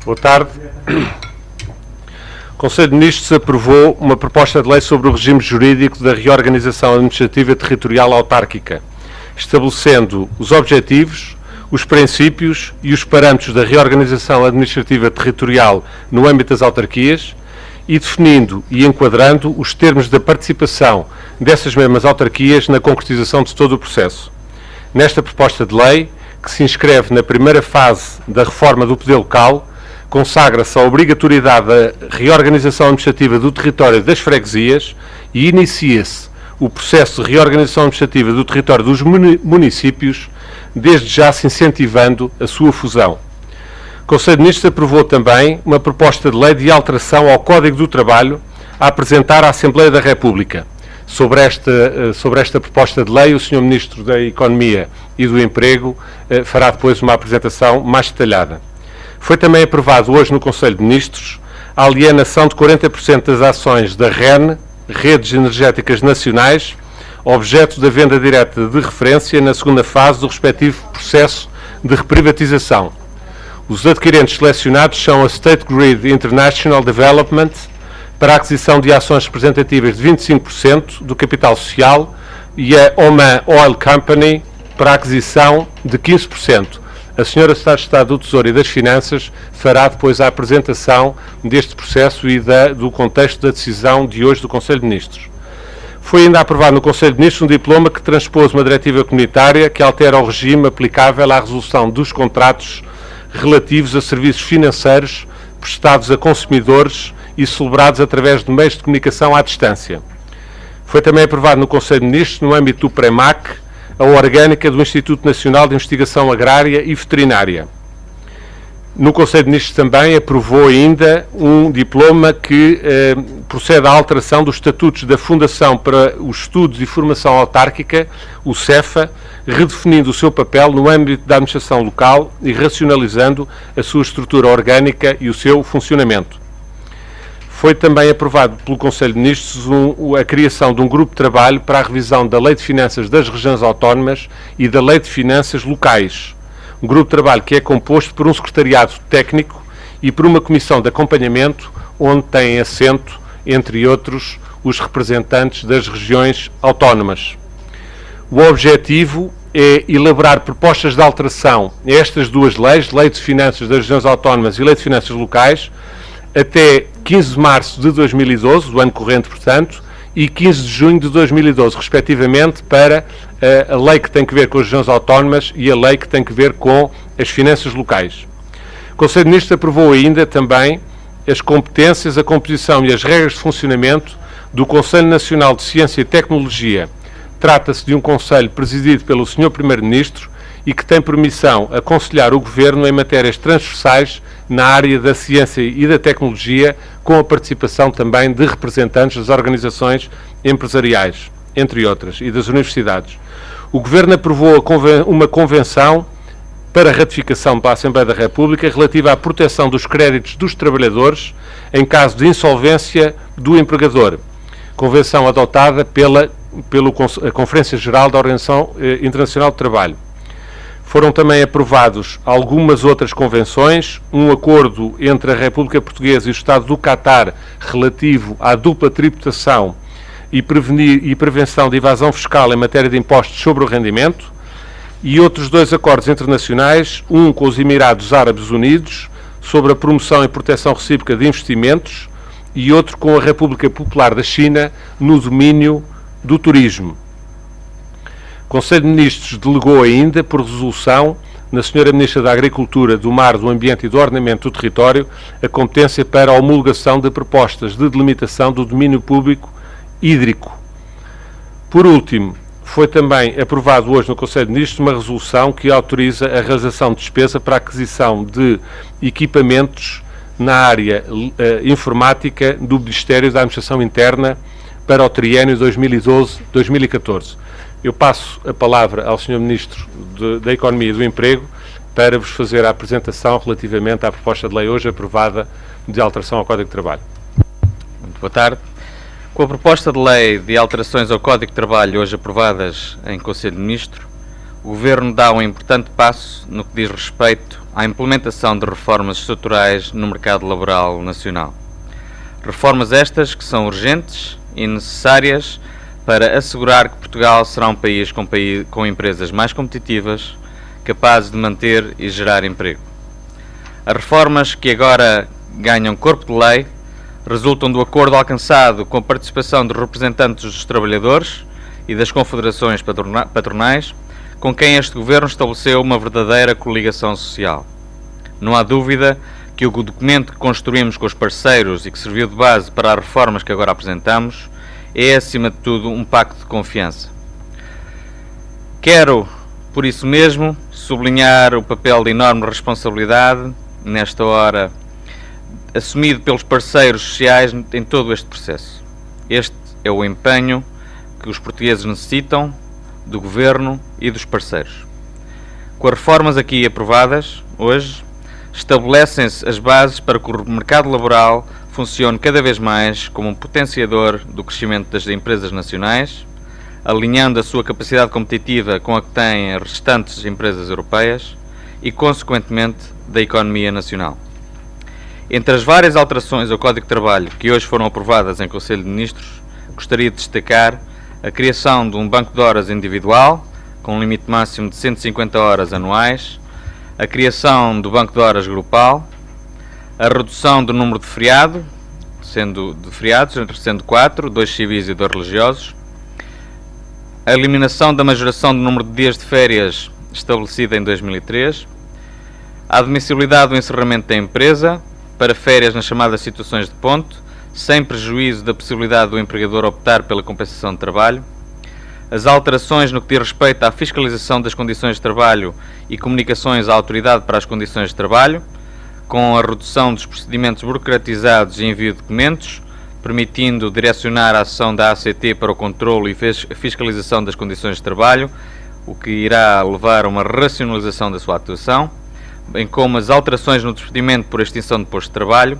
Boa tarde. O Conselho de Ministros aprovou uma proposta de lei sobre o regime jurídico da reorganização administrativa territorial autárquica, estabelecendo os objetivos, os princípios e os parâmetros da reorganização administrativa territorial no âmbito das autarquias e definindo e enquadrando os termos da participação dessas mesmas autarquias na concretização de todo o processo. Nesta proposta de lei, que se inscreve na primeira fase da reforma do poder local, consagra-se a obrigatoriedade da reorganização administrativa do território das freguesias e inicia-se o processo de reorganização administrativa do território dos municípios, desde já se incentivando a sua fusão. O Conselho de Ministros aprovou também uma proposta de lei de alteração ao Código do Trabalho a apresentar à Assembleia da República. Sobre esta proposta de lei, o Sr. Ministro da Economia e do Emprego fará depois uma apresentação mais detalhada. Foi também aprovado hoje no Conselho de Ministros a alienação de 40% das ações da REN, Redes Energéticas Nacionais, objeto da venda direta de referência na segunda fase do respectivo processo de reprivatização. Os adquirentes selecionados são a State Grid International Development, para a aquisição de ações representativas de 25% do capital social, e a Oman Oil Company, para a aquisição de 15%. A Sra. Secretária de Estado do Tesouro e das Finanças fará depois a apresentação deste processo e do contexto da decisão de hoje do Conselho de Ministros. Foi ainda aprovado no Conselho de Ministros um diploma que transpôs uma diretiva comunitária que altera o regime aplicável à resolução dos contratos relativos a serviços financeiros prestados a consumidores e celebrados através de meios de comunicação à distância. Foi também aprovado no Conselho de Ministros, no âmbito do PREMAC, a orgânica do Instituto Nacional de Investigação Agrária e Veterinária. No Conselho de Ministros também aprovou ainda um diploma que procede à alteração dos estatutos da Fundação para os Estudos e Formação Autárquica, o CEFA, redefinindo o seu papel no âmbito da administração local e racionalizando a sua estrutura orgânica e o seu funcionamento. Foi também aprovado pelo Conselho de Ministros a criação de um grupo de trabalho para a revisão da Lei de Finanças das Regiões Autónomas e da Lei de Finanças Locais. Um grupo de trabalho que é composto por um secretariado técnico e por uma comissão de acompanhamento, onde têm assento, entre outros, os representantes das regiões autónomas. O objetivo é elaborar propostas de alteração a estas duas leis, Lei de Finanças das Regiões Autónomas e Lei de Finanças Locais, até 15 de março de 2012, do ano corrente, portanto, e 15 de junho de 2012, respectivamente, para a lei que tem que ver com as regiões autónomas e a lei que tem que ver com as finanças locais. O Conselho de Ministros aprovou ainda também as competências, a composição e as regras de funcionamento do Conselho Nacional de Ciência e Tecnologia. Trata-se de um Conselho presidido pelo Sr. Primeiro-Ministro e que tem por missão aconselhar o Governo em matérias transversais na área da ciência e da tecnologia, com a participação também de representantes das organizações empresariais, entre outras, e das universidades. O Governo aprovou uma convenção para ratificação pela Assembleia da República relativa à proteção dos créditos dos trabalhadores em caso de insolvência do empregador. Convenção adotada pela Conferência Geral da Organização Internacional do Trabalho. Foram também aprovados algumas outras convenções, um acordo entre a República Portuguesa e o Estado do Catar relativo à dupla tributação e prevenção de evasão fiscal em matéria de impostos sobre o rendimento, e outros dois acordos internacionais, um com os Emirados Árabes Unidos sobre a promoção e proteção recíproca de investimentos e outro com a República Popular da China no domínio do turismo. O Conselho de Ministros delegou ainda, por resolução, na Sra. Ministra da Agricultura, do Mar, do Ambiente e do Ordenamento do Território, a competência para a homologação de propostas de delimitação do domínio público hídrico. Por último, foi também aprovado hoje no Conselho de Ministros uma resolução que autoriza a realização de despesa para a aquisição de equipamentos na área informática do Ministério da Administração Interna para o triênio 2012-2014. Eu passo a palavra ao Sr. Ministro da Economia e do Emprego para vos fazer a apresentação relativamente à proposta de lei hoje aprovada de alteração ao Código de Trabalho. Muito boa tarde. Com a proposta de lei de alterações ao Código de Trabalho hoje aprovadas em Conselho de Ministros, o Governo dá um importante passo no que diz respeito à implementação de reformas estruturais no mercado laboral nacional. Reformas estas que são urgentes e necessárias para assegurar que Portugal será um país com empresas mais competitivas, capazes de manter e gerar emprego. As reformas que agora ganham corpo de lei resultam do acordo alcançado com a participação de representantes dos trabalhadores e das confederações patronais, com quem este Governo estabeleceu uma verdadeira coligação social. Não há dúvida que o documento que construímos com os parceiros e que serviu de base para as reformas que agora apresentamos é, acima de tudo, um pacto de confiança. Quero, por isso mesmo, sublinhar o papel de enorme responsabilidade, nesta hora, assumido pelos parceiros sociais em todo este processo. Este é o empenho que os portugueses necessitam do Governo e dos parceiros. Com as reformas aqui aprovadas, hoje, estabelecem-se as bases para que o mercado laboral funcione cada vez mais como um potenciador do crescimento das empresas nacionais, alinhando a sua capacidade competitiva com a que têm as restantes empresas europeias e, consequentemente, da economia nacional. Entre as várias alterações ao Código de Trabalho que hoje foram aprovadas em Conselho de Ministros, gostaria de destacar a criação de um banco de horas individual, com um limite máximo de 150 horas anuais, a criação do banco de horas grupal, a redução do número de feriados, sendo 4, 2 civis e 2 religiosos, a eliminação da majoração do número de dias de férias estabelecida em 2003, a admissibilidade do encerramento da empresa para férias nas chamadas situações de ponto, sem prejuízo da possibilidade do empregador optar pela compensação de trabalho, as alterações no que diz respeito à fiscalização das condições de trabalho e comunicações à autoridade para as condições de trabalho, com a redução dos procedimentos burocratizados e envio de documentos, permitindo direcionar a ação da ACT para o controle e fiscalização das condições de trabalho, o que irá levar a uma racionalização da sua atuação, bem como as alterações no despedimento por extinção de posto de trabalho,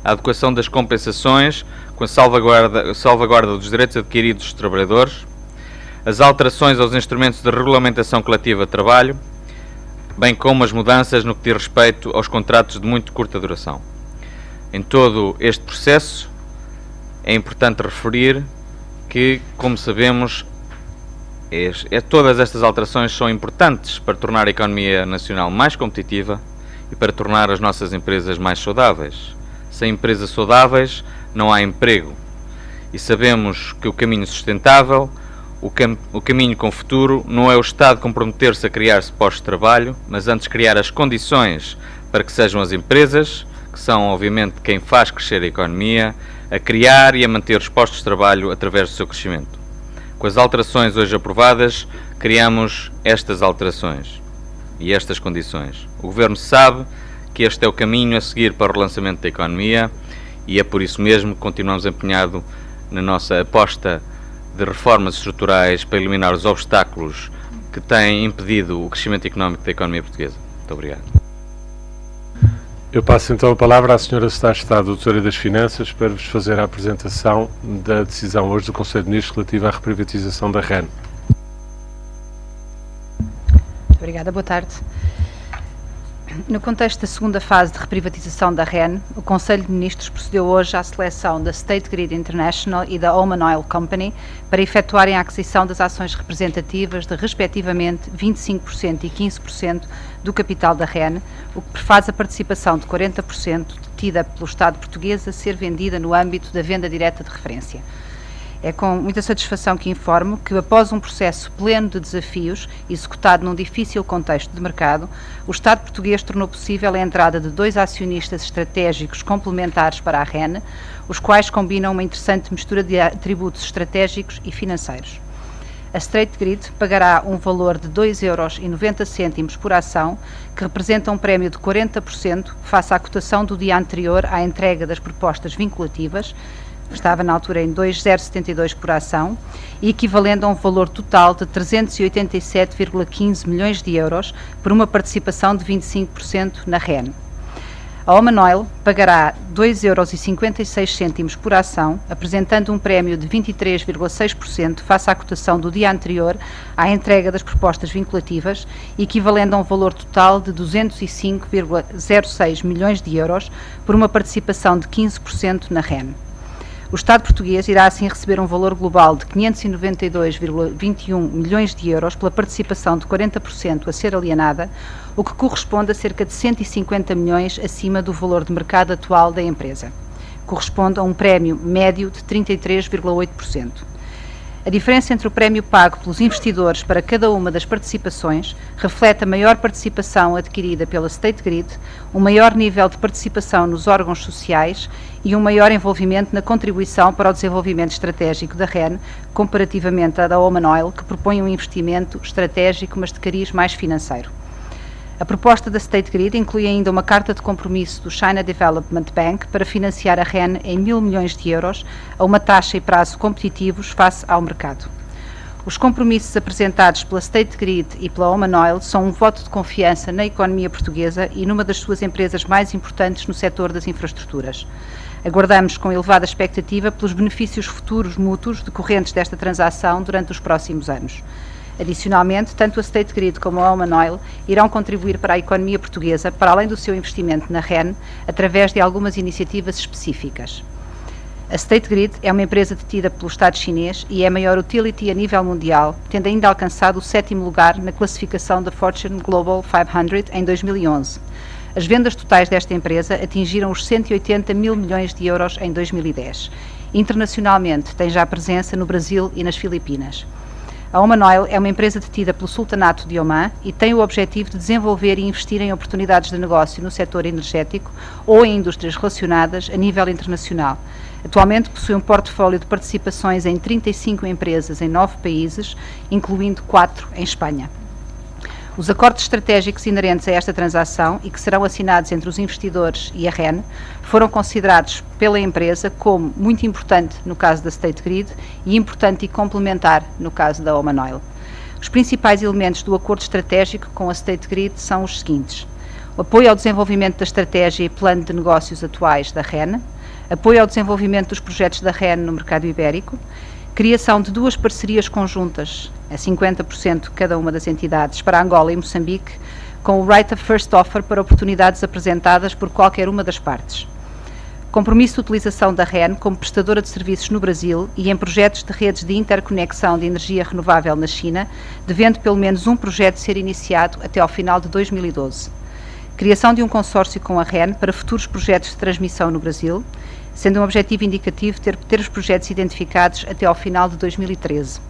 a adequação das compensações com a salvaguarda dos direitos adquiridos dos trabalhadores, as alterações aos instrumentos de regulamentação coletiva de trabalho, bem como as mudanças no que diz respeito aos contratos de muito curta duração. Em todo este processo, é importante referir que, como sabemos, todas estas alterações são importantes para tornar a economia nacional mais competitiva e para tornar as nossas empresas mais saudáveis. Sem empresas saudáveis não há emprego. E sabemos que o caminho sustentável, o caminho com o futuro, não é o Estado comprometer-se a criar-se postos de trabalho, mas antes criar as condições para que sejam as empresas, que são obviamente quem faz crescer a economia, a criar e a manter os postos de trabalho através do seu crescimento. Com as alterações hoje aprovadas, criamos estas alterações e estas condições. O Governo sabe que este é o caminho a seguir para o relançamento da economia e é por isso mesmo que continuamos empenhados na nossa aposta de reformas estruturais para eliminar os obstáculos que têm impedido o crescimento económico da economia portuguesa. Muito obrigado. Eu passo então a palavra à Sra. Secretária de Estado, Doutora das Finanças, para vos fazer a apresentação da decisão hoje do Conselho de Ministros relativa à reprivatização da REN. Obrigada, boa tarde. No contexto da segunda fase de reprivatização da REN, o Conselho de Ministros procedeu hoje à seleção da State Grid International e da Oman Oil Company para efetuarem a aquisição das ações representativas de, respectivamente, 25% e 15% do capital da REN, o que prefaz a participação de 40% detida pelo Estado português a ser vendida no âmbito da venda direta de referência. É com muita satisfação que informo que, após um processo pleno de desafios, executado num difícil contexto de mercado, o Estado português tornou possível a entrada de 2 acionistas estratégicos complementares para a REN, os quais combinam uma interessante mistura de atributos estratégicos e financeiros. A State Grid pagará um valor de 2,90 € por ação, que representa um prémio de 40% face à cotação do dia anterior à entrega das propostas vinculativas, estava na altura em 2,072 por ação, e equivalendo a um valor total de 387,15 milhões de euros por uma participação de 25% na REN. A Oman Oil pagará 2,56 € por ação, apresentando um prémio de 23,6% face à cotação do dia anterior à entrega das propostas vinculativas, equivalendo a um valor total de 205,06 milhões de euros por uma participação de 15% na REN. O Estado português irá assim receber um valor global de 592,21 milhões de euros pela participação de 40% a ser alienada, o que corresponde a cerca de 150 milhões acima do valor de mercado atual da empresa. Corresponde a um prémio médio de 33,8%. A diferença entre o prémio pago pelos investidores para cada uma das participações reflete a maior participação adquirida pela State Grid, um maior nível de participação nos órgãos sociais e um maior envolvimento na contribuição para o desenvolvimento estratégico da REN, comparativamente à da Oman Oil, que propõe um investimento estratégico, mas de cariz mais financeiro. A proposta da State Grid inclui ainda uma carta de compromisso do China Development Bank para financiar a REN em 1.000 milhões de euros a uma taxa e prazo competitivos face ao mercado. Os compromissos apresentados pela State Grid e pela Oman Oil são um voto de confiança na economia portuguesa e numa das suas empresas mais importantes no setor das infraestruturas. Aguardamos com elevada expectativa pelos benefícios futuros mútuos decorrentes desta transação durante os próximos anos. Adicionalmente, tanto a State Grid como a Oman Oil irão contribuir para a economia portuguesa, para além do seu investimento na REN, através de algumas iniciativas específicas. A State Grid é uma empresa detida pelo Estado chinês e é a maior utility a nível mundial, tendo ainda alcançado o 7º lugar na classificação da Fortune Global 500 em 2011. As vendas totais desta empresa atingiram os 180 mil milhões de euros em 2010. Internacionalmente, tem já presença no Brasil e nas Filipinas. A Oman Oil é uma empresa detida pelo Sultanato de Oman e tem o objetivo de desenvolver e investir em oportunidades de negócio no setor energético ou em indústrias relacionadas a nível internacional. Atualmente possui um portfólio de participações em 35 empresas em 9 países, incluindo 4 em Espanha. Os acordos estratégicos inerentes a esta transação e que serão assinados entre os investidores e a REN foram considerados pela empresa como muito importante no caso da State Grid e importante e complementar no caso da Oman Oil. Os principais elementos do acordo estratégico com a State Grid são os seguintes: o apoio ao desenvolvimento da estratégia e plano de negócios atuais da REN, apoio ao desenvolvimento dos projetos da REN no mercado ibérico, criação de 2 parcerias conjuntas, a 50% cada uma das entidades, para Angola e Moçambique, com o Right of First Offer para oportunidades apresentadas por qualquer uma das partes. Compromisso de utilização da REN como prestadora de serviços no Brasil e em projetos de redes de interconexão de energia renovável na China, devendo pelo menos um projeto ser iniciado até ao final de 2012. Criação de um consórcio com a REN para futuros projetos de transmissão no Brasil, sendo um objetivo indicativo ter os projetos identificados até ao final de 2013.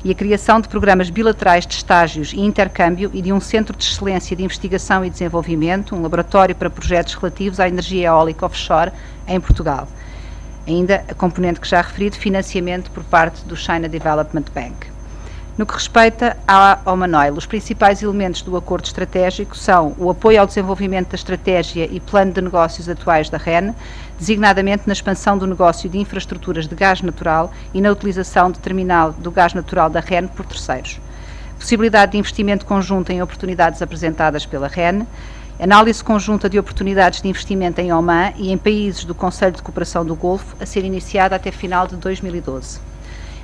E a criação de programas bilaterais de estágios e intercâmbio e de um centro de excelência de investigação e desenvolvimento, um laboratório para projetos relativos à energia eólica offshore em Portugal. Ainda a componente que já referi de financiamento por parte do China Development Bank. No que respeita à Oman Oil, os principais elementos do acordo estratégico são o apoio ao desenvolvimento da estratégia e plano de negócios atuais da REN, designadamente na expansão do negócio de infraestruturas de gás natural e na utilização de terminal do gás natural da REN por terceiros. Possibilidade de investimento conjunto em oportunidades apresentadas pela REN, análise conjunta de oportunidades de investimento em Oman e em países do Conselho de Cooperação do Golfo, a ser iniciada até final de 2012.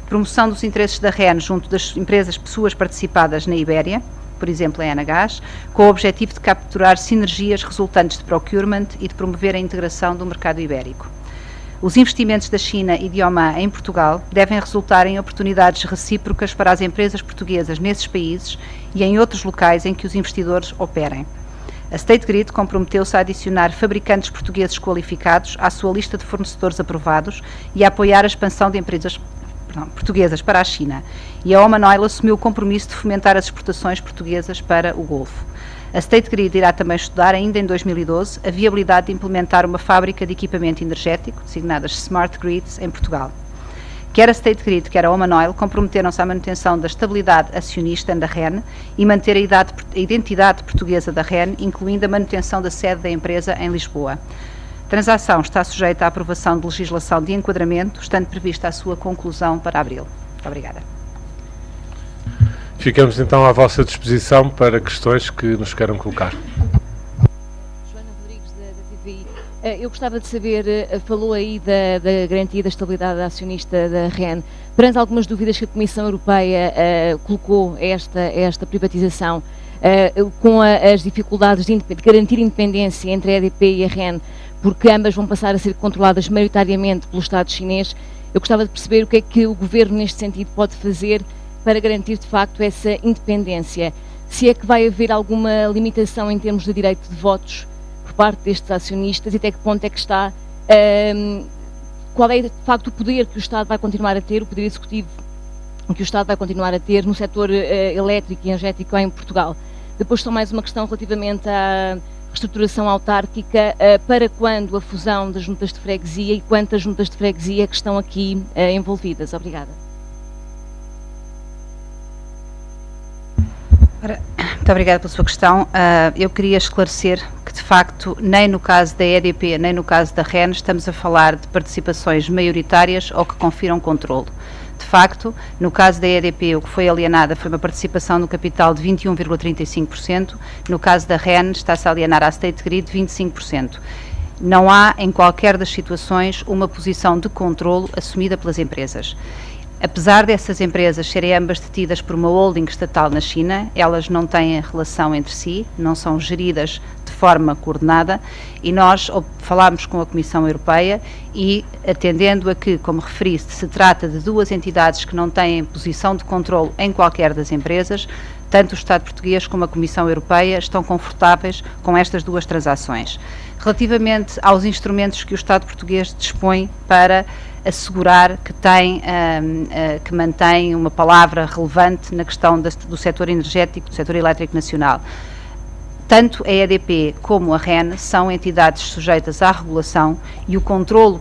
Promoção dos interesses da REN junto das empresas pessoas participadas na Ibéria, por exemplo a Enagás, com o objetivo de capturar sinergias resultantes de procurement e de promover a integração do mercado ibérico. Os investimentos da China e de Oman em Portugal devem resultar em oportunidades recíprocas para as empresas portuguesas nesses países e em outros locais em que os investidores operem. A State Grid comprometeu-se a adicionar fabricantes portugueses qualificados à sua lista de fornecedores aprovados e a apoiar a expansão de empresas portuguesas para a China, e a Oman Oil assumiu o compromisso de fomentar as exportações portuguesas para o Golfo. A State Grid irá também estudar, ainda em 2012, a viabilidade de implementar uma fábrica de equipamento energético, designadas Smart Grids, em Portugal. Quer a State Grid, quer a Oman Oil comprometeram-se à manutenção da estabilidade acionista da REN e manter a identidade portuguesa da REN, incluindo a manutenção da sede da empresa em Lisboa. A transação está sujeita à aprovação de legislação de enquadramento, estando prevista a sua conclusão para abril. Muito obrigada. Ficamos então à vossa disposição para questões que nos queiram colocar. Joana Rodrigues. Rodrigues, da TVI. Eu gostava de saber, falou aí da garantia da estabilidade acionista da REN. Perante algumas dúvidas que a Comissão Europeia colocou a esta privatização, com as dificuldades de garantir independência entre a EDP e a REN, porque ambas vão passar a ser controladas maioritariamente pelo Estado chinês, eu gostava de perceber o que é que o Governo, neste sentido, pode fazer para garantir, de facto, essa independência. Se é que vai haver alguma limitação em termos de direito de votos por parte destes acionistas e até que ponto é que está, qual é, de facto, o poder que o Estado vai continuar a ter, o poder executivo que o Estado vai continuar a ter no setor elétrico e energético em Portugal. Depois só mais uma questão relativamente à reestruturação autárquica, para quando a fusão das juntas de freguesia e quantas juntas de freguesia que estão aqui envolvidas. Obrigada. Muito obrigada pela sua questão. Eu queria esclarecer que, de facto, nem no caso da EDP, nem no caso da REN, estamos a falar de participações maioritárias ou que confiram controlo. De facto, no caso da EDP, o que foi alienada foi uma participação no capital de 21,35%, no caso da REN está-se a alienar à State Grid 25%. Não há, em qualquer das situações, uma posição de controlo assumida pelas empresas. Apesar dessas empresas serem ambas detidas por uma holding estatal na China, elas não têm relação entre si, não são geridas de forma coordenada e nós falámos com a Comissão Europeia e, atendendo a que, como referi, se trata de duas entidades que não têm posição de controlo em qualquer das empresas, tanto o Estado português como a Comissão Europeia estão confortáveis com estas duas transações. Relativamente aos instrumentos que o Estado português dispõe para assegurar que que mantém uma palavra relevante na questão do setor energético, do setor elétrico nacional. Tanto a EDP como a REN são entidades sujeitas à regulação e o controlo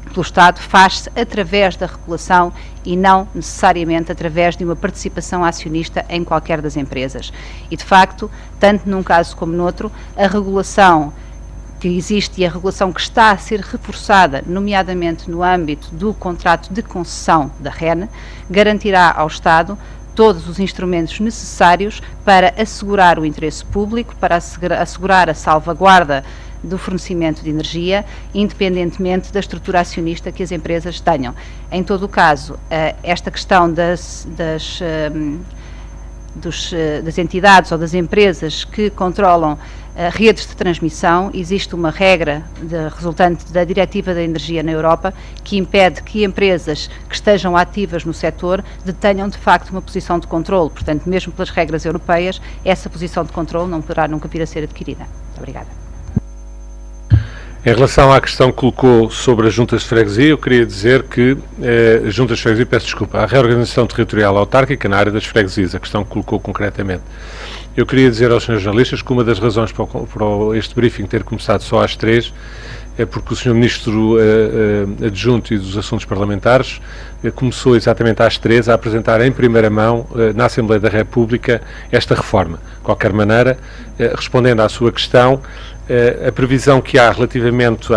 pelo Estado faz-se através da regulação e não necessariamente através de uma participação acionista em qualquer das empresas. E, de facto, tanto num caso como no outro, a regulação que existe e a regulação que está a ser reforçada, nomeadamente no âmbito do contrato de concessão da REN, garantirá ao Estado todos os instrumentos necessários para assegurar o interesse público, para assegurar a salvaguarda do fornecimento de energia, independentemente da estrutura acionista que as empresas tenham. Em todo o caso, esta questão das entidades ou das empresas que controlam redes de transmissão, existe uma regra resultante da Diretiva da Energia na Europa que impede que empresas que estejam ativas no setor detenham de facto uma posição de controle. Portanto, mesmo pelas regras europeias, essa posição de controle não poderá nunca vir a ser adquirida. Muito obrigada. Em relação à questão que colocou sobre as juntas de freguesia, eu queria dizer que as juntas de freguesia, peço desculpa, a reorganização territorial autárquica na área das freguesias, a questão que colocou concretamente. Eu queria dizer aos senhores jornalistas que uma das razões para este briefing ter começado só às 3 é porque o Sr. Ministro Adjunto e dos Assuntos Parlamentares começou exatamente às 3 a apresentar em primeira mão na Assembleia da República esta reforma. De qualquer maneira, respondendo à sua questão, a previsão que há relativamente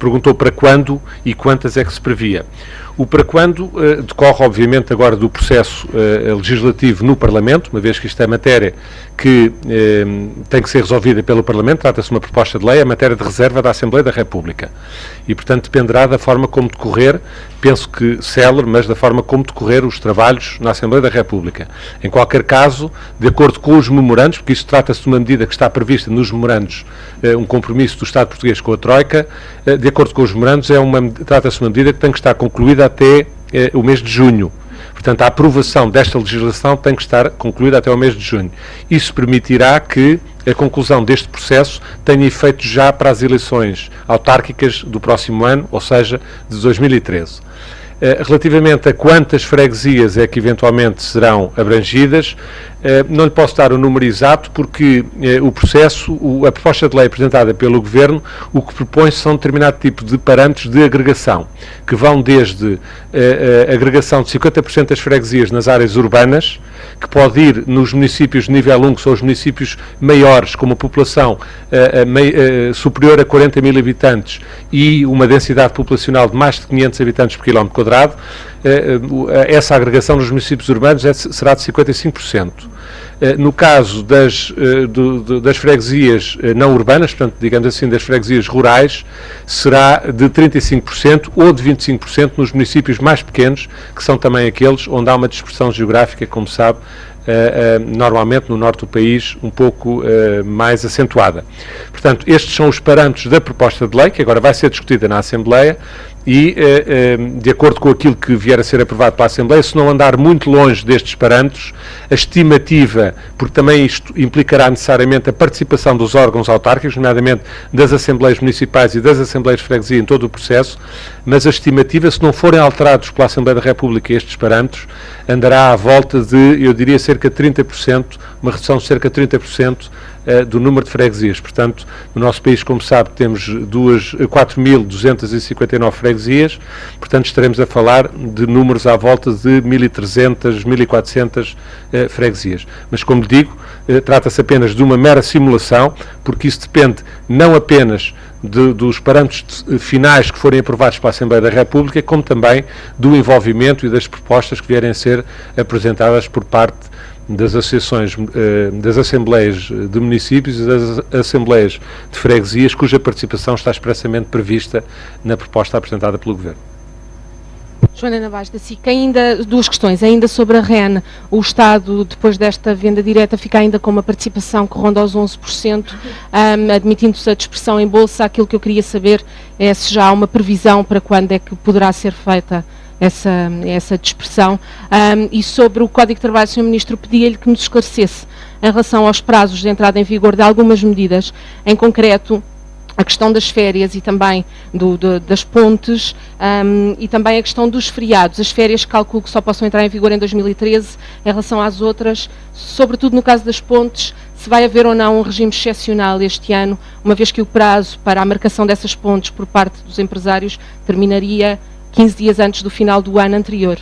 perguntou para quando e quantas é que se previa. O para quando decorre, obviamente, agora do processo legislativo no Parlamento, uma vez que isto é matéria que tem que ser resolvida pelo Parlamento, trata-se de uma proposta de lei, é matéria de reserva da Assembleia da República. E, portanto, dependerá da forma como decorrer, penso que célere, mas da forma como decorrer os trabalhos na Assembleia da República. Em qualquer caso, de acordo com os memorandos, porque isto trata-se de uma medida que está prevista nos memorandos, um compromisso do Estado português com a Troika, de acordo com os memorandos, trata-se de uma medida que tem que estar concluída até o mês de junho. Portanto, a aprovação desta legislação tem que estar concluída até o mês de junho. Isso permitirá que a conclusão deste processo tenha efeito já para as eleições autárquicas do próximo ano, ou seja, de 2013. Relativamente a quantas freguesias é que eventualmente serão abrangidas, não lhe posso dar o número exato porque o processo, a proposta de lei apresentada pelo Governo, o que propõe são determinado tipo de parâmetros de agregação, que vão desde a agregação de 50% das freguesias nas áreas urbanas, que pode ir nos municípios de nível 1, que são os municípios maiores, com uma população superior a 40 mil habitantes e uma densidade populacional de mais de 500 habitantes por quilómetro quadrado. Essa agregação nos municípios urbanos será de 55%. No caso das freguesias não urbanas, portanto, digamos assim, das freguesias rurais, será de 35% ou de 25% nos municípios mais pequenos, que são também aqueles onde há uma dispersão geográfica, como sabe, normalmente no norte do país um pouco mais acentuada. Portanto, estes são os parâmetros da proposta de lei, que agora vai ser discutida na Assembleia, e, de acordo com aquilo que vier a ser aprovado pela Assembleia, se não andar muito longe destes parâmetros, a estimativa, porque também isto implicará necessariamente a participação dos órgãos autárquicos, nomeadamente das Assembleias Municipais e das Assembleias de Freguesia em todo o processo, mas a estimativa, se não forem alterados pela Assembleia da República estes parâmetros, andará à volta de, eu diria, cerca de 30%, uma redução de cerca de 30% do número de freguesias. Portanto, no nosso país, como sabe, temos 4.259 freguesias, portanto estaremos a falar de números à volta de 1.300, 1.400 freguesias. Mas, como lhe digo, trata-se apenas de uma mera simulação, porque isso depende não apenas dos parâmetros finais que forem aprovados pela Assembleia da República, como também do envolvimento e das propostas que vierem a ser apresentadas por parte das associações, das Assembleias de Municípios e das Assembleias de Freguesias, cuja participação está expressamente prevista na proposta apresentada pelo Governo. Joana Navais da SIC, ainda duas questões. Ainda sobre a REN, o Estado, depois desta venda direta, fica ainda com uma participação que ronda aos 11%, admitindo-se a dispersão em bolsa. Aquilo que eu queria saber é se já há uma previsão para quando é que poderá ser feita essa dispersão. E sobre o Código de Trabalho, o Sr. Ministro, pedia-lhe que nos esclarecesse em relação aos prazos de entrada em vigor de algumas medidas, em concreto a questão das férias e também das pontes, e também a questão dos feriados. As férias calculo que só possam entrar em vigor em 2013, em relação às outras, sobretudo no caso das pontes, se vai haver ou não um regime excepcional este ano, uma vez que o prazo para a marcação dessas pontes por parte dos empresários terminaria 15 dias antes do final do ano anterior.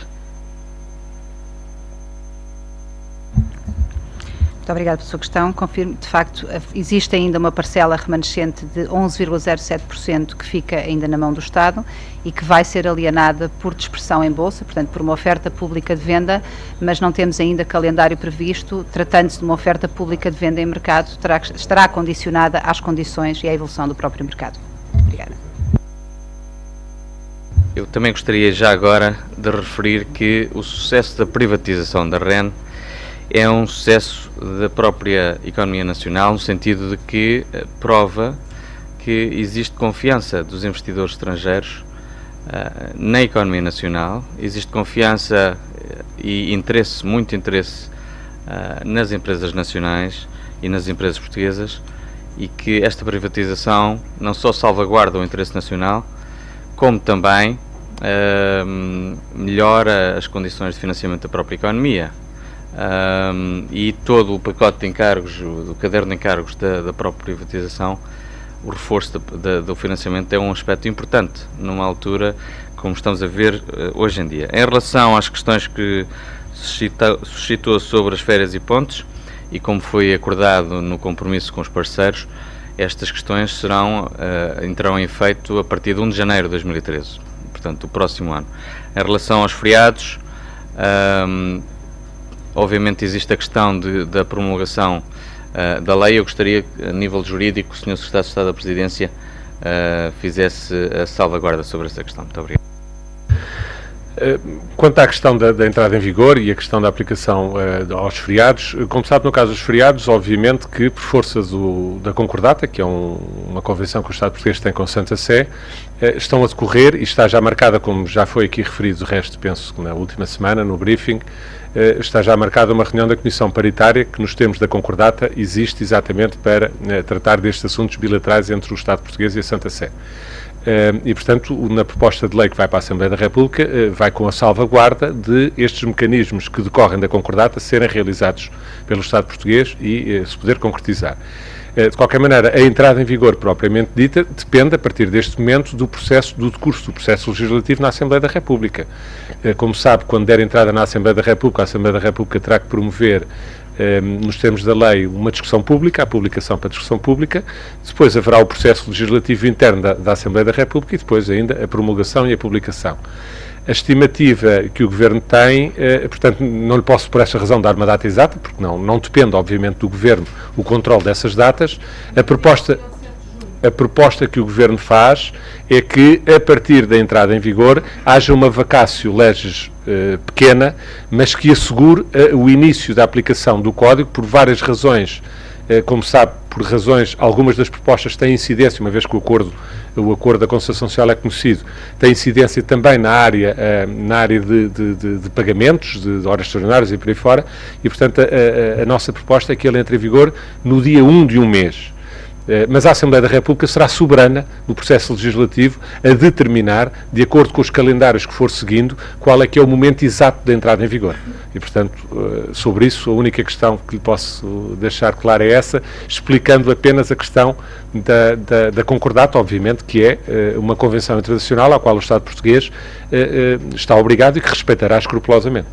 Muito obrigada pela sua questão. Confirmo, de facto, existe ainda uma parcela remanescente de 11,07% que fica ainda na mão do Estado e que vai ser alienada por dispersão em bolsa, portanto, por uma oferta pública de venda, mas não temos ainda calendário previsto. Tratando-se de uma oferta pública de venda em mercado, estará condicionada às condições e à evolução do próprio mercado. Obrigada. Eu também gostaria já agora de referir que o sucesso da privatização da REN é um sucesso da própria economia nacional, no sentido de que prova que existe confiança dos investidores estrangeiros na economia nacional, existe confiança e interesse, muito interesse nas empresas nacionais e nas empresas portuguesas, e que esta privatização não só salvaguarda o interesse nacional, como também melhora as condições de financiamento da própria economia. E todo o pacote de encargos, do caderno de encargos da própria privatização, o reforço do financiamento é um aspecto importante numa altura como estamos a ver hoje em dia. Em relação às questões que suscitou sobre as férias e pontes, e como foi acordado no compromisso com os parceiros, estas questões entrarão em efeito a partir de 1 de janeiro de 2013, portanto, do próximo ano. Em relação aos feriados, obviamente existe a questão da promulgação da lei. Eu gostaria que, a nível jurídico, o Sr. Secretário de Estado da Presidência fizesse a salvaguarda sobre essa questão. Muito obrigado. Quanto à questão da entrada em vigor e a questão da aplicação aos feriados, como sabe, no caso dos feriados, obviamente que por força da Concordata, que é uma convenção que o Estado português tem com a Santa Sé, estão a decorrer, e está já marcada, como já foi aqui referido, o resto, penso que na última semana, no briefing, está já marcada uma reunião da Comissão Paritária que, nos termos da Concordata, existe exatamente para tratar destes assuntos bilaterais entre o Estado português e a Santa Sé. E, portanto, na proposta de lei que vai para a Assembleia da República, vai com a salvaguarda de estes mecanismos que decorrem da Concordata serem realizados pelo Estado português e se poder concretizar. De qualquer maneira, a entrada em vigor propriamente dita depende, a partir deste momento, do decurso do processo legislativo na Assembleia da República. Como sabe, quando der entrada na Assembleia da República, a Assembleia da República terá que promover, nos termos da lei, uma discussão pública, a publicação para discussão pública, depois haverá o processo legislativo interno da Assembleia da República e depois ainda a promulgação e a publicação. A estimativa que o Governo tem, portanto, não lhe posso por esta razão dar uma data exata, porque não depende, obviamente, do Governo o controle dessas datas. A proposta que o Governo faz é que, a partir da entrada em vigor, haja uma vacácio legis pequena, mas que assegure o início da aplicação do Código por várias razões. Como sabe, por razões, algumas das propostas têm incidência, uma vez que o acordo da concertação social é conhecido, tem incidência também na área de pagamentos, de horas extraordinárias e por aí fora, e, portanto, a nossa proposta é que ele entre em vigor no dia 1 de um mês. Mas a Assembleia da República será soberana no processo legislativo a determinar, de acordo com os calendários que for seguindo, qual é que é o momento exato da entrada em vigor. E, portanto, sobre isso, a única questão que lhe posso deixar clara é essa, explicando apenas a questão da concordata, obviamente, que é uma convenção internacional à qual o Estado português está obrigado e que respeitará escrupulosamente.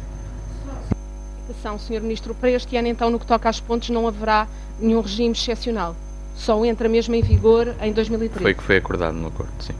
Sr. Ministro, para este ano, então, no que toca às pontes, não haverá nenhum regime excepcional? Só entra mesmo em vigor em 2013. Foi o que foi acordado no acordo, sim.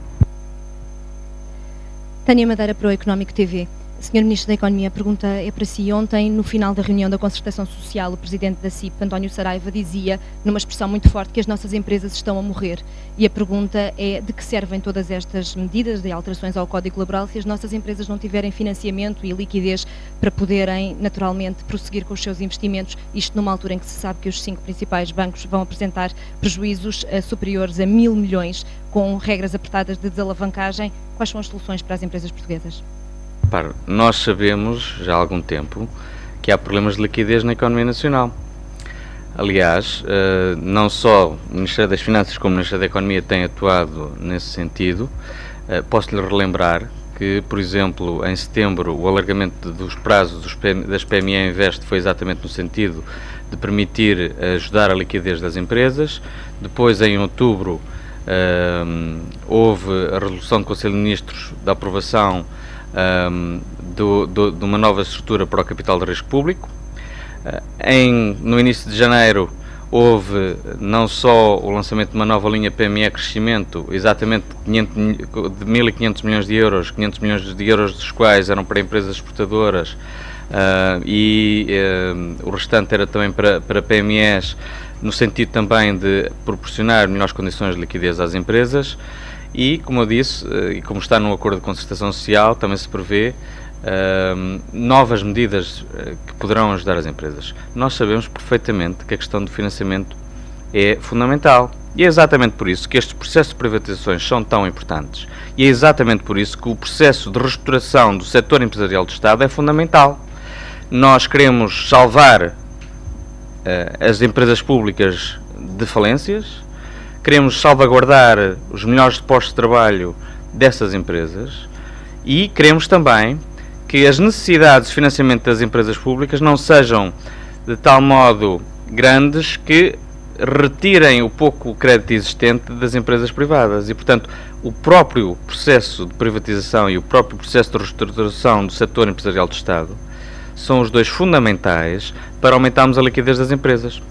Tânia Madeira para o Económico TV. Sr. Ministro da Economia, a pergunta é para si. Ontem, no final da reunião da Concertação Social, o Presidente da CIP, António Saraiva, dizia, numa expressão muito forte, que as nossas empresas estão a morrer. E a pergunta é de que servem todas estas medidas de alterações ao Código Laboral se as nossas empresas não tiverem financiamento e liquidez para poderem, naturalmente, prosseguir com os seus investimentos, isto numa altura em que se sabe que os 5 principais bancos vão apresentar prejuízos superiores a 1.000 milhões, com regras apertadas de desalavancagem. Quais são as soluções para as empresas portuguesas? Nós sabemos, já há algum tempo, que há problemas de liquidez na economia nacional. Aliás, não só o Ministério das Finanças como o Ministério da Economia têm atuado nesse sentido. Posso-lhe relembrar que, por exemplo, em setembro, o alargamento dos prazos das PME Invest foi exatamente no sentido de permitir ajudar a liquidez das empresas. Depois, em outubro, houve a resolução do Conselho de Ministros da aprovação de uma nova estrutura para o capital de risco público. No início de janeiro houve não só o lançamento de uma nova linha PME Crescimento, exatamente de 1.500 milhões de euros, 500 milhões de euros dos quais eram para empresas exportadoras o restante era também para PMEs, no sentido também de proporcionar melhores condições de liquidez às empresas. E, como eu disse, e como está no acordo de concertação social, também se prevê novas medidas que poderão ajudar as empresas. Nós sabemos perfeitamente que a questão do financiamento é fundamental. E é exatamente por isso que estes processos de privatizações são tão importantes. E é exatamente por isso que o processo de reestruturação do setor empresarial do Estado é fundamental. Nós queremos salvar as empresas públicas de falências, queremos salvaguardar os melhores postos de trabalho dessas empresas e queremos também que as necessidades de financiamento das empresas públicas não sejam de tal modo grandes que retirem o pouco crédito existente das empresas privadas. E, portanto, o próprio processo de privatização e o próprio processo de reestruturação do setor empresarial do Estado são os dois fundamentais para aumentarmos a liquidez das empresas.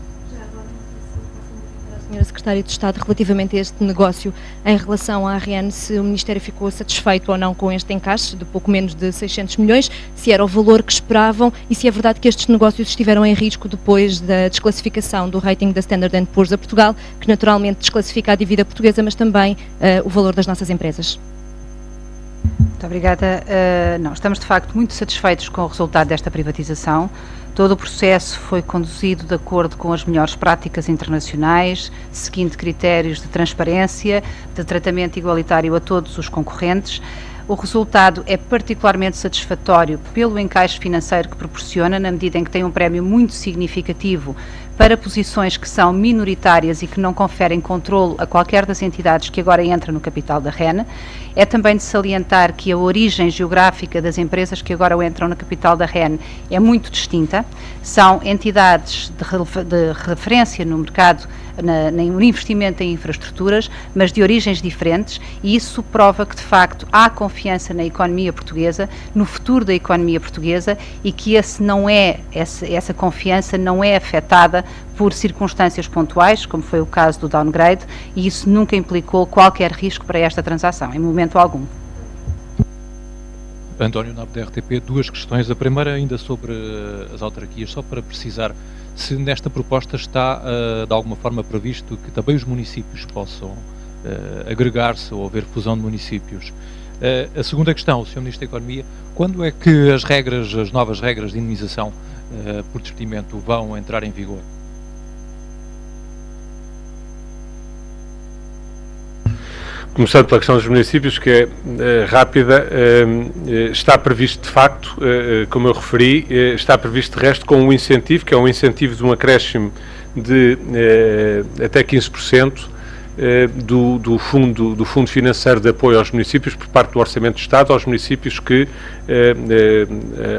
Senhora Secretária de Estado, relativamente a este negócio, em relação à ARN, se o Ministério ficou satisfeito ou não com este encaixe de pouco menos de 600 milhões, se era o valor que esperavam e se é verdade que estes negócios estiveram em risco depois da desclassificação do rating da Standard & Poor's a Portugal, que naturalmente desclassifica a dívida portuguesa, mas também o valor das nossas empresas. Muito obrigada. Não, estamos de facto muito satisfeitos com o resultado desta privatização. Todo o processo foi conduzido de acordo com as melhores práticas internacionais, seguindo critérios de transparência, de tratamento igualitário a todos os concorrentes. O resultado é particularmente satisfatório pelo encaixe financeiro que proporciona, na medida em que tem um prémio muito significativo para posições que são minoritárias e que não conferem controle a qualquer das entidades que agora entram no capital da REN. É também de salientar que a origem geográfica das empresas que agora entram no capital da REN é muito distinta. São entidades de referência no mercado, no investimento em infraestruturas, mas de origens diferentes, e isso prova que, de facto, há confiança na economia portuguesa, no futuro da economia portuguesa, e que essa confiança não é afetada por circunstâncias pontuais, como foi o caso do downgrade, e isso nunca implicou qualquer risco para esta transação, em momento algum. António Napo, da RTP. Duas questões. A primeira ainda sobre as autarquias, só para precisar se nesta proposta está de alguma forma previsto que também os municípios possam agregar-se ou haver fusão de municípios. A segunda questão, o Sr. Ministro da Economia, quando é que as novas regras de indemnização por despedimento vão entrar em vigor? Começando pela questão dos municípios, que é rápida, está previsto de facto, como eu referi, está previsto de resto com um incentivo, que é um incentivo de um acréscimo de até 15% do fundo financeiro de apoio aos municípios por parte do Orçamento do Estado, aos municípios que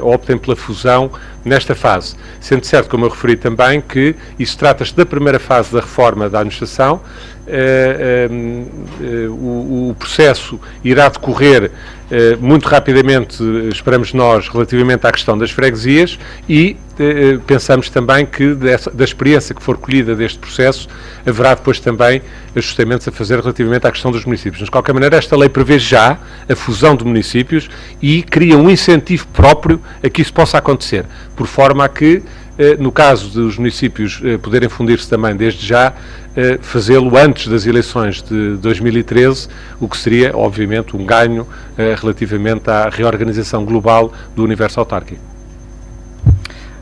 optem pela fusão nesta fase. Sendo certo, como eu referi também, que isso trata-se da primeira fase da reforma da administração. O processo irá decorrer muito rapidamente, esperamos nós, relativamente à questão das freguesias e pensamos também que da experiência que for colhida deste processo haverá depois também ajustamentos a fazer relativamente à questão dos municípios. Mas, de qualquer maneira, esta lei prevê já a fusão de municípios e cria um incentivo próprio a que isso possa acontecer, por forma a que, no caso dos municípios poderem fundir-se também desde já, fazê-lo antes das eleições de 2013, o que seria, obviamente, um ganho relativamente à reorganização global do universo autárquico.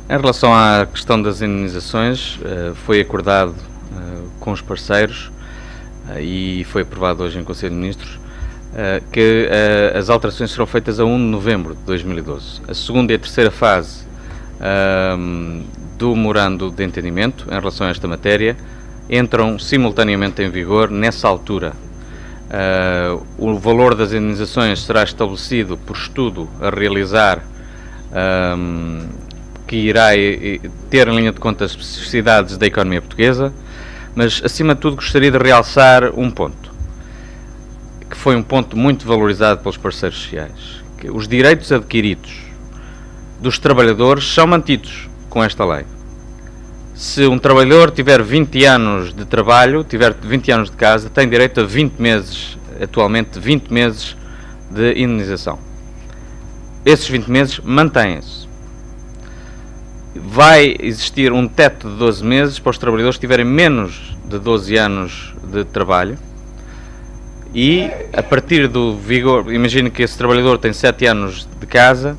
Em relação à questão das indemnizações, foi acordado com os parceiros e foi aprovado hoje em Conselho de Ministros que as alterações serão feitas a 1 de novembro de 2012. A segunda e a terceira fase do memorando de entendimento em relação a esta matéria entram simultaneamente em vigor nessa altura. O valor das indemnizações será estabelecido por estudo a realizar, que irá ter em linha de conta as especificidades da economia portuguesa, mas acima de tudo gostaria de realçar um ponto, que foi um ponto muito valorizado pelos parceiros sociais, que os direitos adquiridos dos trabalhadores são mantidos com esta lei. Se um trabalhador tiver 20 anos de trabalho, tiver 20 anos de casa, tem direito a 20 meses, atualmente 20 meses de indemnização. Esses 20 meses mantêm-se. Vai existir um teto de 12 meses para os trabalhadores que tiverem menos de 12 anos de trabalho e, a partir do vigor, imagine que esse trabalhador tem 7 anos de casa,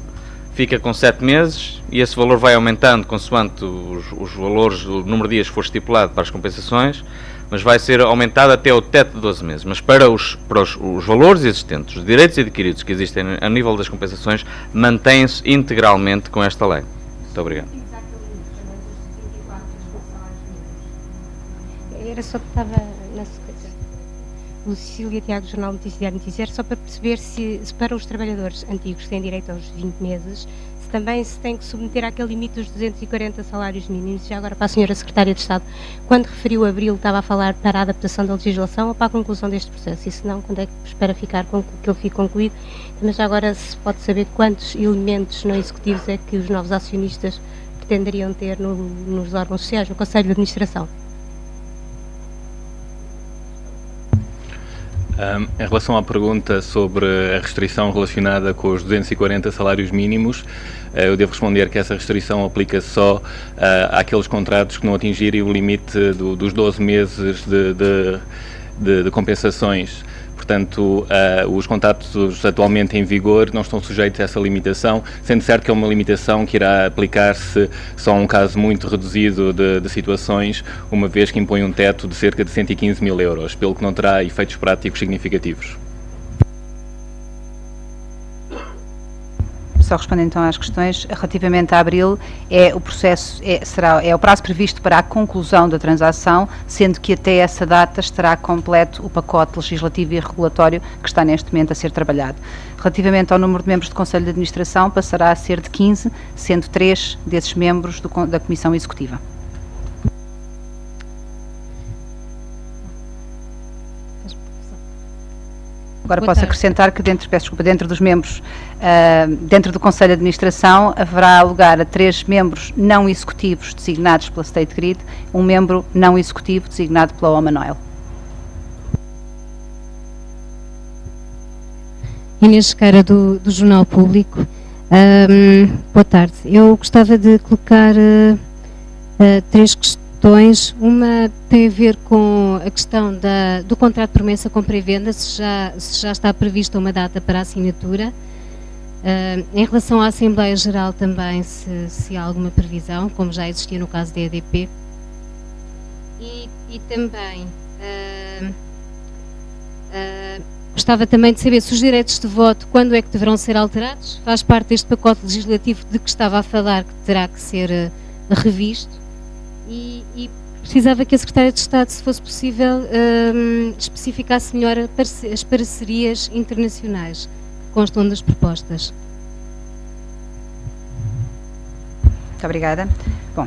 fica com 7 meses e esse valor vai aumentando consoante os valores, o número de dias que for estipulado para as compensações, mas vai ser aumentado até o teto de 12 meses. Mas para os valores existentes, os direitos adquiridos que existem a nível das compensações, mantêm-se integralmente com esta lei. Muito obrigado. Era só que estava na secretaria. Lucília Tiago, Jornal Noticiário Noticiário, só para perceber se para os trabalhadores antigos que têm direito aos 20 meses, se também se tem que submeter àquele limite dos 240 salários mínimos. Já agora para a Sra. Secretária de Estado, quando referiu abril, estava a falar para a adaptação da legislação ou para a conclusão deste processo? E se não, quando é que espera que ele fique concluído? Mas já agora se pode saber quantos elementos não executivos é que os novos acionistas pretenderiam ter nos órgãos sociais, no Conselho de Administração? Em relação à pergunta sobre a restrição relacionada com os 240 salários mínimos, eu devo responder que essa restrição aplica só àqueles contratos que não atingirem o limite dos 12 meses de compensações. Portanto, os contratos atualmente em vigor não estão sujeitos a essa limitação, sendo certo que é uma limitação que irá aplicar-se só a um caso muito reduzido de situações, uma vez que impõe um teto de cerca de 115 mil euros, pelo que não terá efeitos práticos significativos. Só respondendo então às questões, relativamente a abril, o processo é o prazo previsto para a conclusão da transação, sendo que até essa data estará completo o pacote legislativo e regulatório que está neste momento a ser trabalhado. Relativamente ao número de membros do Conselho de Administração, passará a ser de 15, sendo 3 desses membros da Comissão Executiva. Agora posso acrescentar que dentro dos membros, dentro do Conselho de Administração, haverá lugar a 3 membros não executivos designados pela State Grid, um membro não executivo designado pela Oman Oil. Inês Sequeira, do Jornal Público. Boa tarde. Eu gostava de colocar 3 questões. Uma tem a ver com a questão do contrato de promessa, compra e venda, se já está prevista uma data para a assinatura. Em relação à Assembleia Geral também, se há alguma previsão, como já existia no caso da EDP. E também gostava também de saber se os direitos de voto, quando é que deverão ser alterados? Faz parte deste pacote legislativo de que estava a falar, que terá que ser revisto. E precisava que a Secretária de Estado, se fosse possível, especificasse melhor as parcerias internacionais que constam das propostas. Muito obrigada. Bom,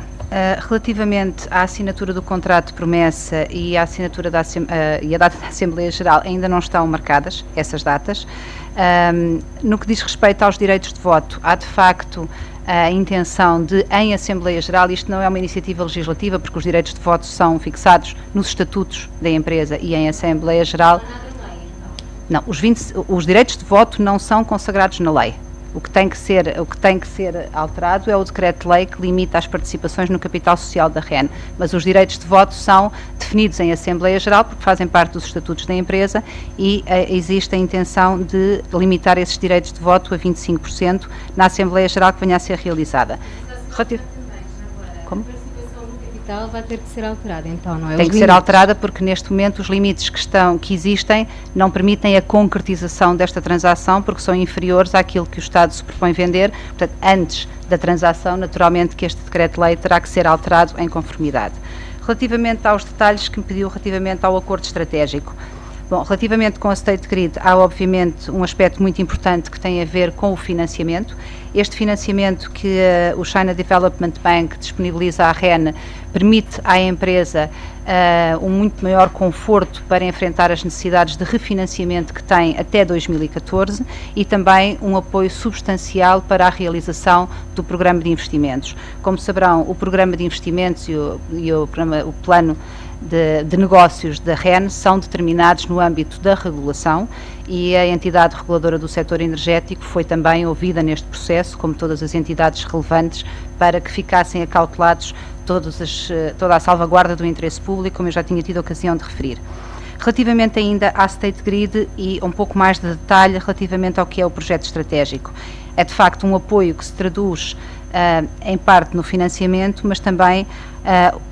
relativamente à assinatura do contrato de promessa e à assinatura e a data da Assembleia Geral, ainda não estão marcadas essas datas. No que diz respeito aos direitos de voto, há de facto a intenção de, em Assembleia Geral, isto não é uma iniciativa legislativa, porque os direitos de voto são fixados nos estatutos da empresa e em Assembleia Geral. Não, os direitos de voto não são consagrados na lei. O que tem que ser alterado é o decreto-lei que limita as participações no capital social da REN, mas os direitos de voto são definidos em Assembleia Geral porque fazem parte dos estatutos da empresa e existe a intenção de limitar esses direitos de voto a 25% na Assembleia Geral que venha a ser realizada. Como? Vai ter que ser alterada, então, não é? Tem que ser alterada porque neste momento os limites que existem não permitem a concretização desta transação porque são inferiores àquilo que o Estado se propõe vender. Portanto, antes da transação, naturalmente que este decreto-lei terá que ser alterado em conformidade. Relativamente aos detalhes que me pediu relativamente ao acordo estratégico. Bom, relativamente com a State Grid, há obviamente um aspecto muito importante que tem a ver com o financiamento. Este financiamento que o China Development Bank disponibiliza à REN permite à empresa um muito maior conforto para enfrentar as necessidades de refinanciamento que tem até 2014 e também um apoio substancial para a realização do programa de investimentos. Como saberão, o programa de investimentos e o plano de negócios da REN são determinados no âmbito da regulação e a entidade reguladora do setor energético foi também ouvida neste processo, como todas as entidades relevantes, para que ficassem acautelados toda a salvaguarda do interesse público, como eu já tinha tido a ocasião de referir. Relativamente ainda à State Grid e um pouco mais de detalhe relativamente ao que é o projeto estratégico. É de facto um apoio que se traduz em parte no financiamento, mas também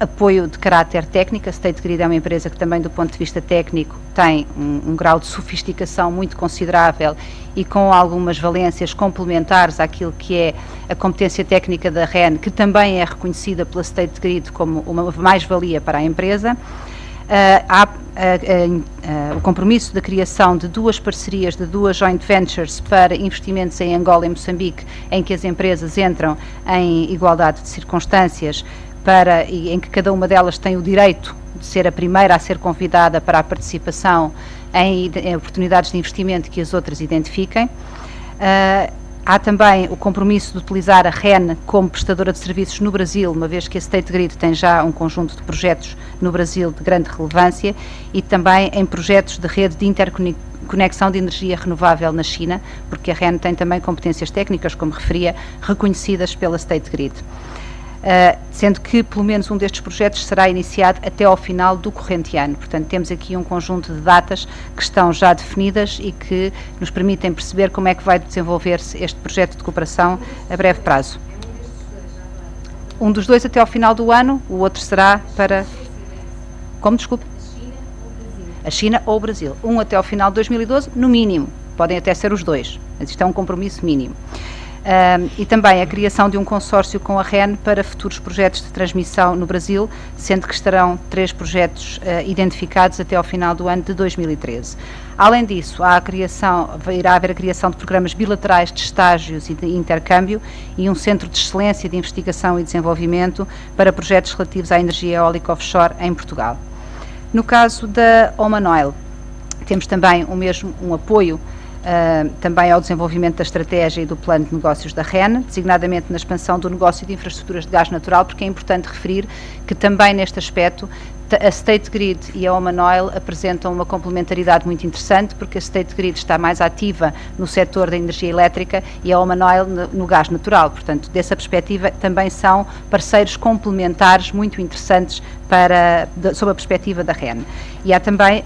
apoio de caráter técnico. A State Grid é uma empresa que também do ponto de vista técnico tem um grau de sofisticação muito considerável e com algumas valências complementares àquilo que é a competência técnica da REN, que também é reconhecida pela State Grid como uma mais-valia para a empresa. Há o compromisso da criação de 2 parcerias, de 2 joint ventures para investimentos em Angola e Moçambique, em que as empresas entram em igualdade de circunstâncias e em que cada uma delas tem o direito de ser a primeira a ser convidada para a participação em oportunidades de investimento que as outras identifiquem. Há também o compromisso de utilizar a REN como prestadora de serviços no Brasil, uma vez que a State Grid tem já um conjunto de projetos no Brasil de grande relevância e também em projetos de rede de interconexão de energia renovável na China, porque a REN tem também competências técnicas, como referia, reconhecidas pela State Grid. Sendo que pelo menos um destes projetos será iniciado até ao final do corrente ano. Portanto, temos aqui um conjunto de datas que estão já definidas e que nos permitem perceber como é que vai desenvolver-se este projeto de cooperação a breve prazo. Um dos 2 até ao final do ano, o outro será para... Como, desculpe? A China ou o Brasil. Um até ao final de 2012, no mínimo. Podem até ser os 2, mas isto é um compromisso mínimo. E também a criação de um consórcio com a REN para futuros projetos de transmissão no Brasil, sendo que estarão 3 projetos identificados até ao final do ano de 2013. Além disso, irá haver a criação de programas bilaterais de estágios e de intercâmbio e um centro de excelência de investigação e desenvolvimento para projetos relativos à energia eólica offshore em Portugal. No caso da Oman Oil, temos também um apoio também ao desenvolvimento da estratégia e do plano de negócios da REN, designadamente na expansão do negócio de infraestruturas de gás natural, porque é importante referir que também neste aspecto A State Grid e a Oman Oil apresentam uma complementaridade muito interessante, porque a State Grid está mais ativa no setor da energia elétrica e a Oman Oil no gás natural. Portanto, dessa perspectiva, também são parceiros complementares muito interessantes sob a perspectiva da REN. E há também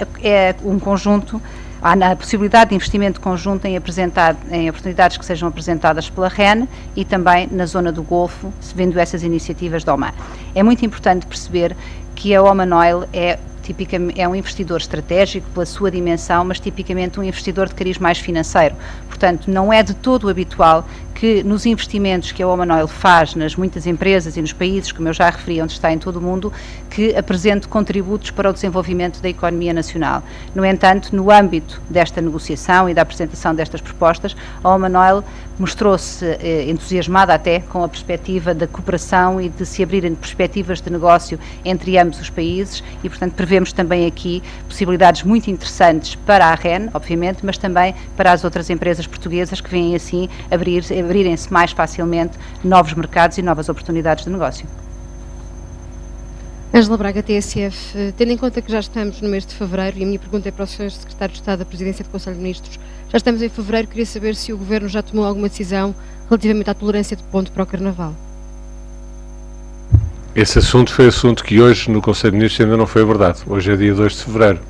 um conjunto. Há a possibilidade de investimento conjunto em oportunidades que sejam apresentadas pela REN e também na zona do Golfo, vendo essas iniciativas da Oman. É muito importante perceber que a Oman Oil é um investidor estratégico pela sua dimensão, mas tipicamente um investidor de cariz mais financeiro. Portanto, não é de todo habitual que nos investimentos que a Oman Oil faz nas muitas empresas e nos países, como eu já referi, onde está em todo o mundo, que apresente contributos para o desenvolvimento da economia nacional. No entanto, no âmbito desta negociação e da apresentação destas propostas, a Oman Oil mostrou-se entusiasmada até com a perspectiva da cooperação e de se abrirem perspectivas de negócio entre ambos os países e, portanto, prevemos também aqui possibilidades muito interessantes para a REN, obviamente, mas também para as outras empresas portuguesas que vêm assim abrirem-se mais facilmente novos mercados e novas oportunidades de negócio. Ângela Braga, TSF, tendo em conta que já estamos no mês de fevereiro, e a minha pergunta é para o Sr. Secretário de Estado da Presidência do Conselho de Ministros, já estamos em fevereiro, queria saber se o Governo já tomou alguma decisão relativamente à tolerância de ponto para o Carnaval. Esse assunto foi assunto que hoje no Conselho de Ministros ainda não foi abordado. Hoje é dia 2 de fevereiro.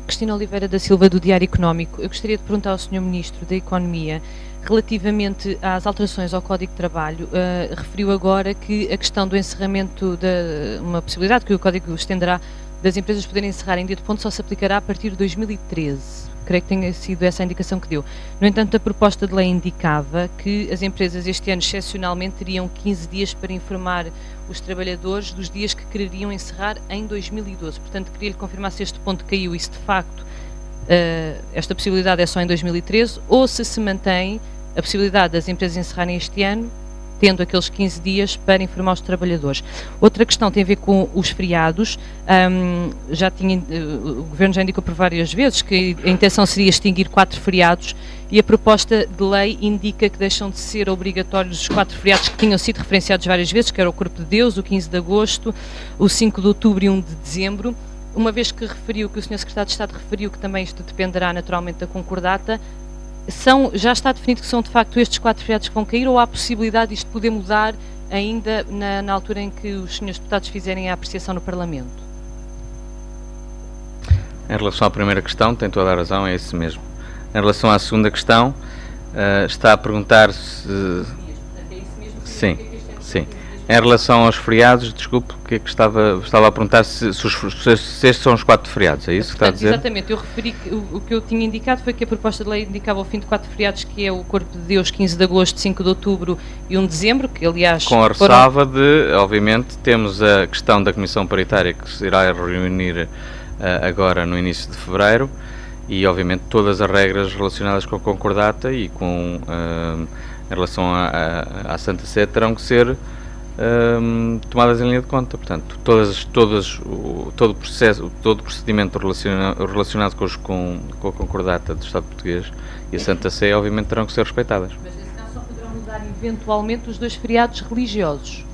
Cristina Oliveira da Silva, do Diário Económico. Eu gostaria de perguntar ao Sr. Ministro da Economia, relativamente às alterações ao Código de Trabalho, referiu agora que a questão do encerramento, uma possibilidade que o Código estenderá, das empresas poderem encerrar em dia de ponto, só se aplicará a partir de 2013. Creio que tenha sido essa a indicação que deu. No entanto, a proposta de lei indicava que as empresas este ano, excepcionalmente, teriam 15 dias para informar os trabalhadores dos dias que quereriam encerrar em 2012. Portanto, queria-lhe confirmar se este ponto caiu e se, de facto, esta possibilidade é só em 2013, ou se mantém a possibilidade das empresas encerrarem este ano, tendo aqueles 15 dias para informar os trabalhadores. Outra questão tem a ver com os feriados. O Governo já indicou por várias vezes que a intenção seria extinguir 4 feriados e a proposta de lei indica que deixam de ser obrigatórios os 4 feriados que tinham sido referenciados várias vezes, que era o Corpo de Deus, o 15 de agosto, o 5 de outubro e 1 de dezembro. Uma vez que referiu, que o Sr. Secretário de Estado referiu que também isto dependerá naturalmente da concordata, já está definido que são de facto estes 4 feriados que vão cair, ou há a possibilidade de isto poder mudar ainda na altura em que os senhores deputados fizerem a apreciação no Parlamento? Em relação à primeira questão, tem toda a razão, é isso mesmo. Em relação à segunda questão, está a perguntar se... Sim, sim. Em relação aos feriados, desculpe, que é que estava a perguntar se estes são os 4 feriados, é isso que está a dizer? Exatamente, eu referi que o que eu tinha indicado foi que a proposta de lei indicava o fim de 4 feriados, que é o Corpo de Deus, 15 de agosto, 5 de outubro e 1 de dezembro, que aliás... Com a ressalva de, obviamente, temos a questão da Comissão Paritária que se irá reunir agora no início de fevereiro e, obviamente, todas as regras relacionadas com a concordata e com, em relação à Santa Sé terão que ser tomadas em linha de conta. Portanto, todo o procedimento relacionado com a concordata do Estado português e a Santa Sé, obviamente, terão que ser respeitadas. Mas nesse caso só poderão mudar eventualmente os 2 feriados religiosos?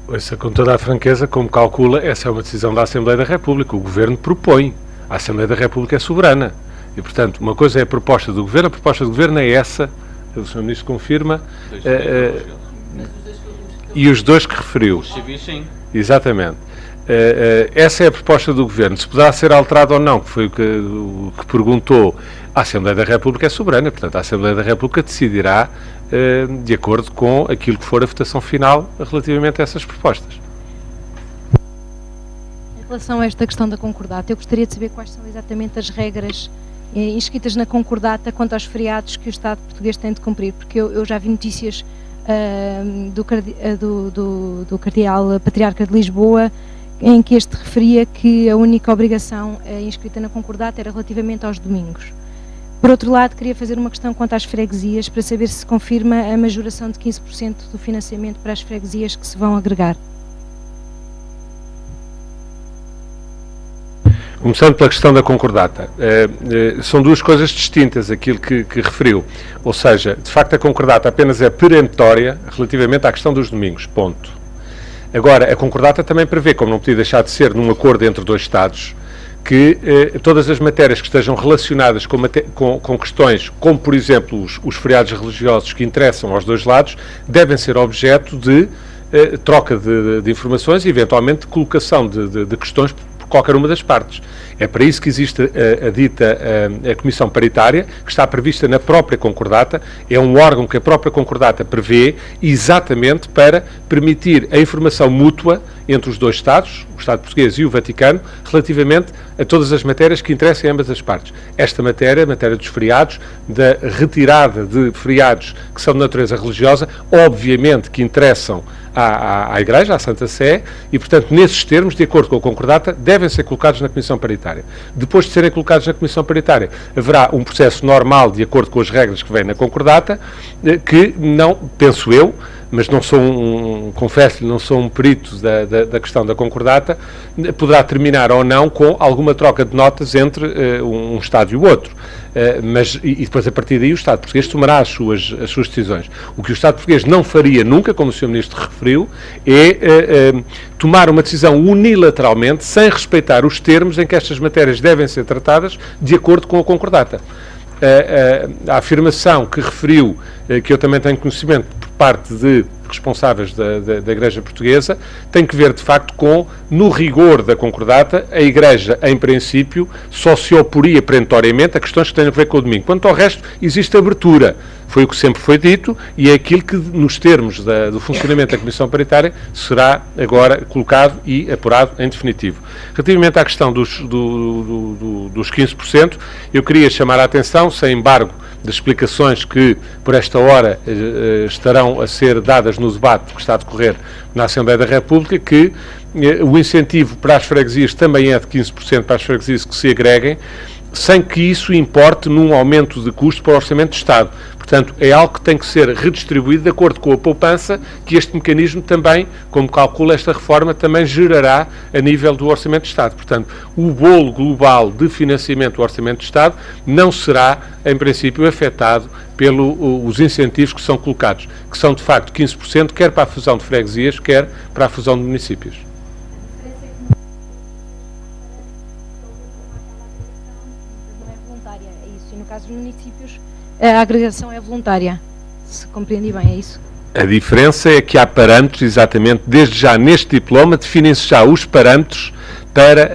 Ouça, com toda a franqueza, como calcula, essa é uma decisão da Assembleia da República. O Governo propõe. A Assembleia da República é soberana. E, portanto, uma coisa é a proposta do Governo, a proposta do Governo é essa, o Sr. Ministro confirma, e os 2 que referiu. Os civis, sim. Exatamente. Essa é a proposta do Governo. Se poderá ser alterado ou não, que foi o que perguntou, a Assembleia da República é soberana, portanto, a Assembleia da República decidirá de acordo com aquilo que for a votação final relativamente a essas propostas. Em relação a esta questão da concordata, eu gostaria de saber quais são exatamente as regras inscritas na concordata quanto aos feriados que o Estado português tem de cumprir, porque eu já vi notícias do Cardeal Patriarca de Lisboa, em que este referia que a única obrigação inscrita na concordata era relativamente aos domingos. Por outro lado, queria fazer uma questão quanto às freguesias, para saber se confirma a majoração de 15% do financiamento para as freguesias que se vão agregar. Começando pela questão da concordata, são 2 coisas distintas, aquilo que referiu. Ou seja, de facto a concordata apenas é peremptória relativamente à questão dos domingos, ponto. Agora, a concordata também prevê, como não podia deixar de ser num acordo entre dois Estados, que todas as matérias que estejam relacionadas com questões como, por exemplo, os feriados religiosos que interessam aos dois lados, devem ser objeto de troca de informações e, eventualmente, colocação de questões por qualquer uma das partes. É para isso que existe a Comissão Paritária, que está prevista na própria concordata, é um órgão que a própria concordata prevê exatamente para permitir a informação mútua entre os dois Estados, o Estado português e o Vaticano, relativamente a todas as matérias que interessam a ambas as partes. Esta matéria, a matéria dos feriados, da retirada de feriados que são de natureza religiosa, obviamente que interessam à Igreja, à Santa Sé, e, portanto, nesses termos, de acordo com a concordata, devem ser colocados na Comissão Paritária. Depois de serem colocados na Comissão Paritária, haverá um processo normal, de acordo com as regras que vêm na concordata, que não, penso eu, mas não sou confesso-lhe, não sou um perito da questão da concordata, poderá terminar ou não com alguma troca de notas entre um Estado e o outro. E depois, a partir daí, o Estado português tomará as suas decisões. O que o Estado português não faria nunca, como o Sr. Ministro referiu, é tomar uma decisão unilateralmente, sem respeitar os termos em que estas matérias devem ser tratadas, de acordo com a concordata. A afirmação que referiu, que eu também tenho conhecimento por parte de responsáveis da Igreja Portuguesa, tem que ver, de facto, com, no rigor da concordata, a Igreja, em princípio, só se oporia perentoriamente a questões que tenham a ver com o domingo. Quanto ao resto, existe abertura. Foi o que sempre foi dito e é aquilo que, nos termos do funcionamento da Comissão Paritária, será agora colocado e apurado em definitivo. Relativamente à questão dos 15%, eu queria chamar a atenção, sem embargo das explicações que, por esta hora, estarão a ser dadas no debate que está a decorrer na Assembleia da República, que o incentivo para as freguesias também é de 15% para as freguesias que se agreguem, sem que isso importe num aumento de custo para o Orçamento de Estado. Portanto, é algo que tem que ser redistribuído de acordo com a poupança que este mecanismo também, como calcula esta reforma, também gerará a nível do Orçamento de Estado. Portanto, o bolo global de financiamento do Orçamento de Estado não será, em princípio, afetado pelos incentivos que são colocados, que são, de facto, 15%, quer para a fusão de freguesias, quer para a fusão de municípios. No caso dos municípios, a agregação é voluntária, se compreendi bem, é isso? A diferença é que há parâmetros, exatamente, desde já neste diploma, definem-se já os parâmetros para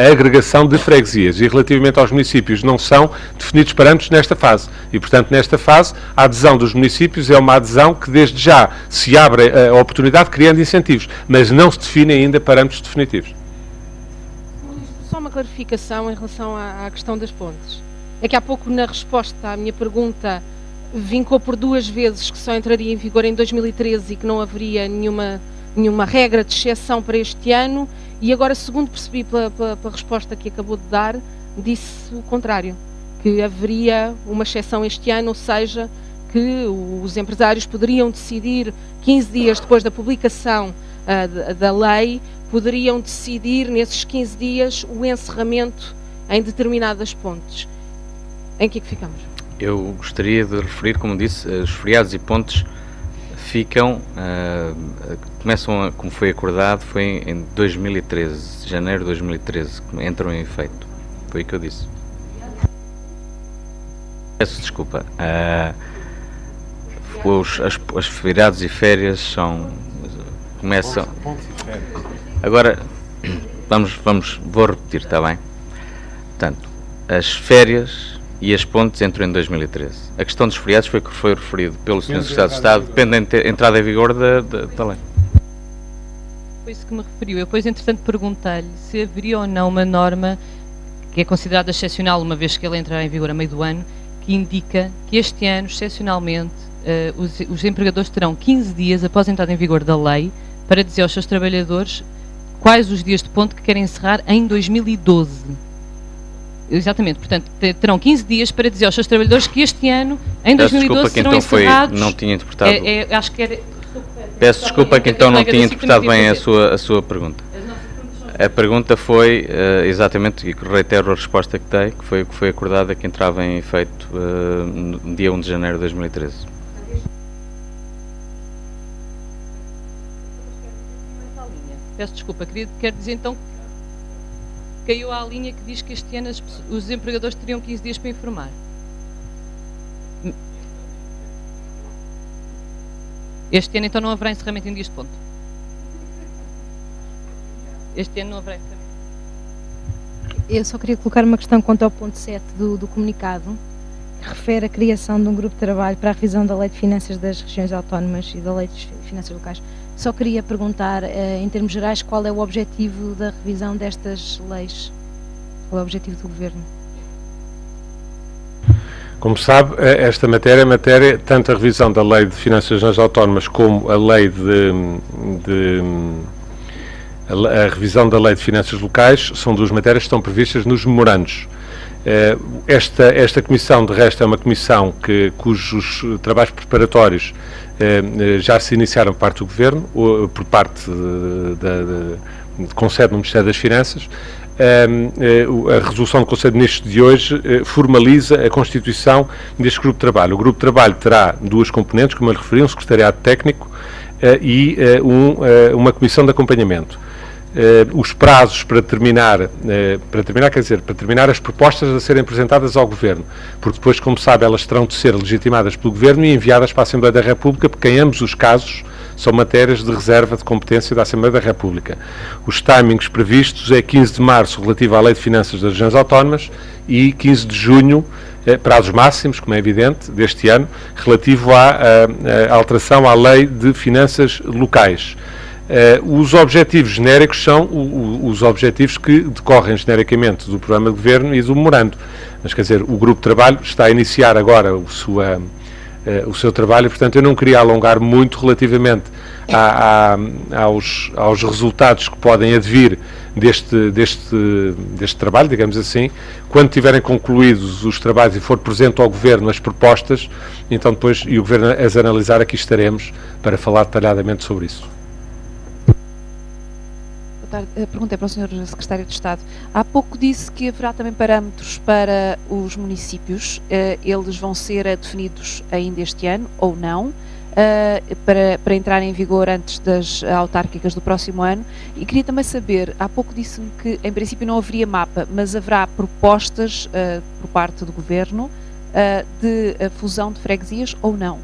a agregação de freguesias e relativamente aos municípios não são definidos parâmetros nesta fase e, portanto, nesta fase a adesão dos municípios é uma adesão que desde já se abre a oportunidade criando incentivos, mas não se definem ainda parâmetros definitivos. Só uma clarificação em relação à questão das pontes. É que há pouco, na resposta à minha pergunta, vincou por 2 vezes que só entraria em vigor em 2013 e que não haveria nenhuma regra de exceção para este ano, e agora, segundo percebi pela resposta que acabou de dar, disse o contrário, que haveria uma exceção este ano, ou seja, que os empresários poderiam decidir, 15 dias depois da publicação da lei, poderiam decidir nesses 15 dias o encerramento em determinadas pontes. Em que é que ficamos? Eu gostaria de referir, como disse, os feriados e pontes ficam, começam, como foi acordado, foi em 2013, janeiro de 2013, que entram em efeito. Foi o que eu disse. Peço desculpa. Os feriados e férias começam... Agora, vou repetir, está bem? Portanto, as férias e as pontes entram em 2013. A questão dos feriados foi o que foi referido pelo Sr. Secretário de Estado, depende da entrada em vigor da lei. Foi isso que me referiu. Eu depois, entretanto, perguntei-lhe se haveria ou não uma norma que é considerada excepcional, uma vez que ela entrar em vigor a meio do ano, que indica que este ano, excepcionalmente, os empregadores terão 15 dias após a entrada em vigor da lei para dizer aos seus trabalhadores quais os dias de ponte que querem encerrar em 2012. Exatamente, portanto, terão 15 dias para dizer aos seus trabalhadores que este ano, em 2012, serão então encerrados. Não tinha interpretado. Acho que era... Peço desculpa que então não tinha interpretado bem a sua pergunta. A pergunta foi, exatamente, e reitero a resposta que dei, que foi o que foi acordado, que entrava em efeito no dia 1 de janeiro de 2013. Peço desculpa, quero dizer então que caiu à linha que diz que este ano os empregadores teriam 15 dias para informar. Este ano então não haverá encerramento em dias de ponto. Este ano não haverá encerramento. Eu só queria colocar uma questão quanto ao ponto 7 do comunicado, que refere a criação de um grupo de trabalho para a revisão da Lei de Finanças das Regiões Autónomas e da Lei de Finanças Locais. Só queria perguntar, em termos gerais, qual é o objetivo da revisão destas leis? Qual é o objetivo do Governo? Como sabe, esta matéria é matéria, tanto a revisão da Lei de Finanças nas Autónomas como a lei a revisão da Lei de Finanças Locais são duas matérias que estão previstas nos memorandos. Esta comissão, de resto, é uma comissão cujos trabalhos preparatórios já se iniciaram por parte do Governo, por parte com sede no Ministério das Finanças. A resolução do Conselho de Ministros de hoje formaliza a constituição deste grupo de trabalho. O grupo de trabalho terá duas componentes, como eu lhe referi, um secretariado técnico e uma comissão de acompanhamento. Os prazos para terminar as propostas a serem apresentadas ao Governo, porque depois, como sabe, elas terão de ser legitimadas pelo Governo e enviadas para a Assembleia da República, porque em ambos os casos são matérias de reserva de competência da Assembleia da República. Os timings previstos é 15 de março relativo à Lei de Finanças das Regiões Autónomas e 15 de junho, prazos máximos, como é evidente, deste ano, relativo à alteração à Lei de Finanças Locais. Os objetivos genéricos são os objetivos que decorrem genericamente do programa de Governo e do memorando. Mas, quer dizer, o grupo de trabalho está a iniciar agora o seu trabalho, portanto eu não queria alongar muito relativamente aos resultados que podem advir deste trabalho, digamos assim. Quando tiverem concluídos os trabalhos e for presente ao Governo as propostas, então depois, e o Governo as analisar, aqui estaremos para falar detalhadamente sobre isso. A pergunta é para o Sr. Secretário de Estado. Há pouco disse que haverá também parâmetros para os municípios. Eles vão ser definidos ainda este ano ou não, para entrarem em vigor antes das autárquicas do próximo ano. E queria também saber, há pouco disse-me que em princípio não haveria mapa, mas haverá propostas por parte do Governo de fusão de freguesias ou não?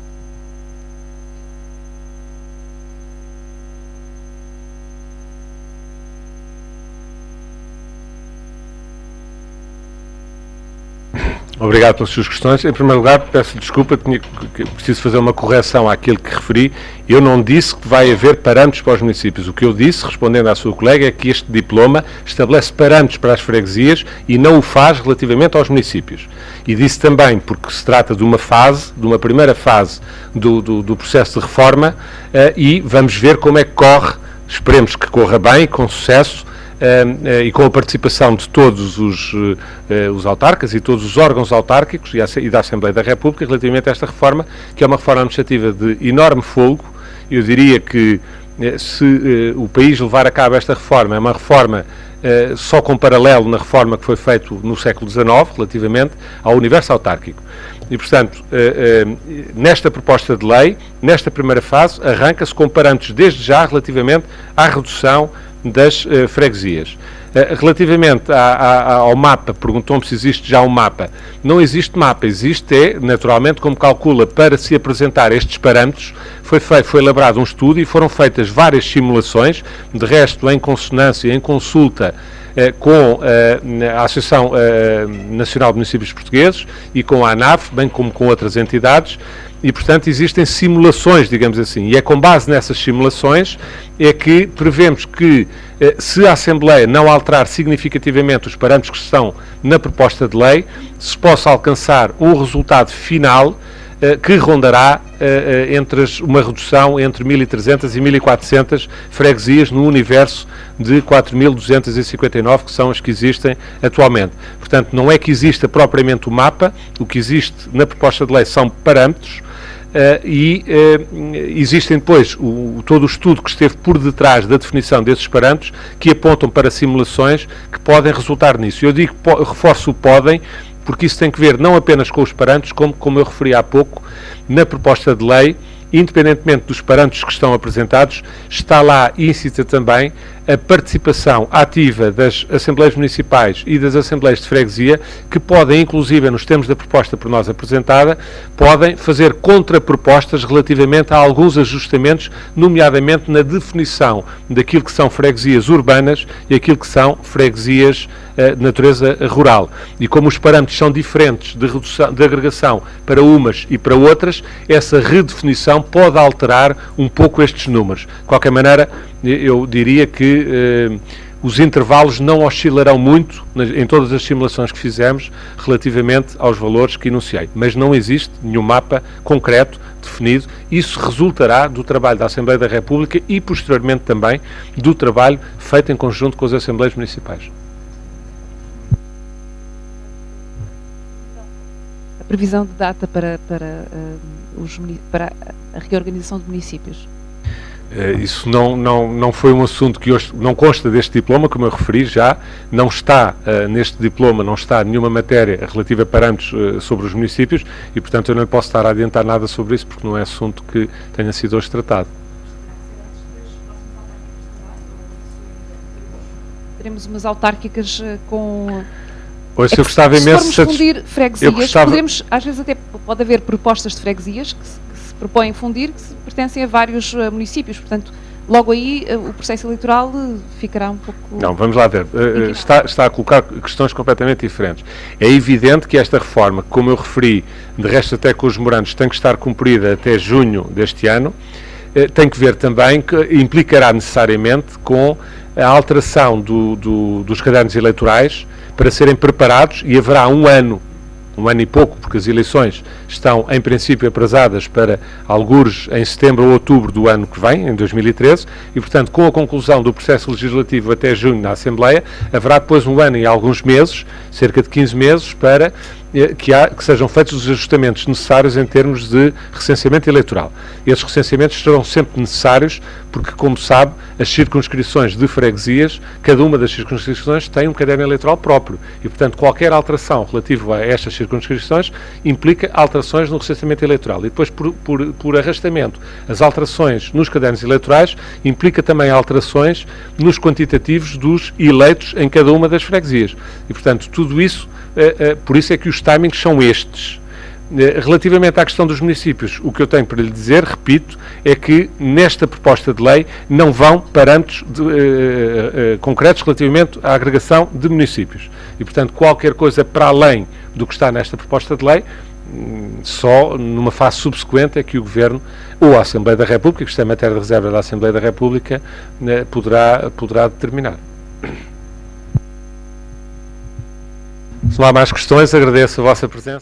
Obrigado pelas suas questões. Em primeiro lugar, peço desculpa, preciso fazer uma correção àquilo que referi. Eu não disse que vai haver parâmetros para os municípios. O que eu disse, respondendo à sua colega, é que este diploma estabelece parâmetros para as freguesias e não o faz relativamente aos municípios. E disse também, porque se trata de uma fase, de uma primeira fase do processo de reforma, e vamos ver como é que corre. Esperemos que corra bem, com sucesso, e com a participação de todos os autarcas e todos os órgãos autárquicos e da Assembleia da República relativamente a esta reforma, que é uma reforma administrativa de enorme folgo. Eu diria que se o país levar a cabo esta reforma, é uma reforma só com paralelo na reforma que foi feita no século XIX relativamente ao universo autárquico. E, portanto, nesta proposta de lei, nesta primeira fase, arranca-se com parâmetros desde já relativamente à redução das freguesias. Relativamente ao mapa, perguntou-me se existe já um mapa. Não existe mapa, existe naturalmente, como calcula, para se apresentar estes parâmetros, foi elaborado um estudo e foram feitas várias simulações, de resto em consonância, em consulta com a Associação Nacional de Municípios Portugueses e com a ANAF, bem como com outras entidades. E, portanto, existem simulações, digamos assim, e é com base nessas simulações é que prevemos que, se a Assembleia não alterar significativamente os parâmetros que estão na proposta de lei, se possa alcançar um resultado final que rondará uma redução entre 1.300 e 1.400 freguesias no universo de 4.259, que são as que existem atualmente. Portanto, não é que exista propriamente o mapa, o que existe na proposta de lei são parâmetros, existem depois todo o estudo que esteve por detrás da definição desses parâmetros, que apontam para simulações que podem resultar nisso. Eu digo, reforço o podem, porque isso tem que ver não apenas com os parâmetros, como eu referi há pouco, na proposta de lei, independentemente dos parâmetros que estão apresentados, está lá íncita também a participação ativa das Assembleias Municipais e das Assembleias de Freguesia, que podem, inclusive, nos termos da proposta por nós apresentada, podem fazer contrapropostas relativamente a alguns ajustamentos, nomeadamente na definição daquilo que são freguesias urbanas e aquilo que são freguesias de natureza rural. E como os parâmetros são diferentes de redução, de agregação para umas e para outras, essa redefinição pode alterar um pouco estes números. De qualquer maneira, eu diria que os intervalos não oscilarão muito em todas as simulações que fizemos relativamente aos valores que enunciei. Mas não existe nenhum mapa concreto, definido. Isso resultará do trabalho da Assembleia da República e, posteriormente, também do trabalho feito em conjunto com as Assembleias Municipais. A previsão de data para a reorganização de municípios? Isso não foi um assunto que hoje não consta deste diploma, como eu referi já, não está neste diploma, não está nenhuma matéria relativa a parâmetros sobre os municípios e, portanto, eu não posso estar a adiantar nada sobre isso porque não é assunto que tenha sido hoje tratado. Teremos umas autárquicas com... Hoje eu gostava imenso... Se formos fundir freguesias, podemos, às vezes até pode haver propostas de freguesias que se propõem fundir, que pertencem a vários municípios, portanto, logo aí o processo eleitoral ficará um pouco... Não, vamos lá ver. Está a colocar questões completamente diferentes. É evidente que esta reforma, como eu referi, de resto até com os morantes, tem que estar cumprida até junho deste ano, tem que ver também que implicará necessariamente com a alteração dos cadernos eleitorais para serem preparados e haverá um ano e pouco, porque as eleições estão em princípio aprazadas para algures em setembro ou outubro do ano que vem, em 2013, e portanto com a conclusão do processo legislativo até junho na Assembleia, haverá depois um ano e alguns meses, cerca de 15 meses, para que sejam feitos os ajustamentos necessários em termos de recenseamento eleitoral. Esses recenseamentos serão sempre necessários porque, como sabe, as circunscrições de freguesias, cada uma das circunscrições tem um caderno eleitoral próprio e, portanto, qualquer alteração relativa a estas circunscrições implica alterações no recenseamento eleitoral. E depois, por arrastamento, as alterações nos cadernos eleitorais implica também alterações nos quantitativos dos eleitos em cada uma das freguesias. E, portanto, tudo isso, por isso é que os timings são estes. Relativamente à questão dos municípios, o que eu tenho para lhe dizer, repito, é que nesta proposta de lei não vão parâmetros concretos relativamente à agregação de municípios. E, portanto, qualquer coisa para além do que está nesta proposta de lei, só numa fase subsequente é que o Governo ou a Assembleia da República, que isto é matéria de reserva da Assembleia da República, poderá determinar. Se não há mais questões, agradeço a vossa presença.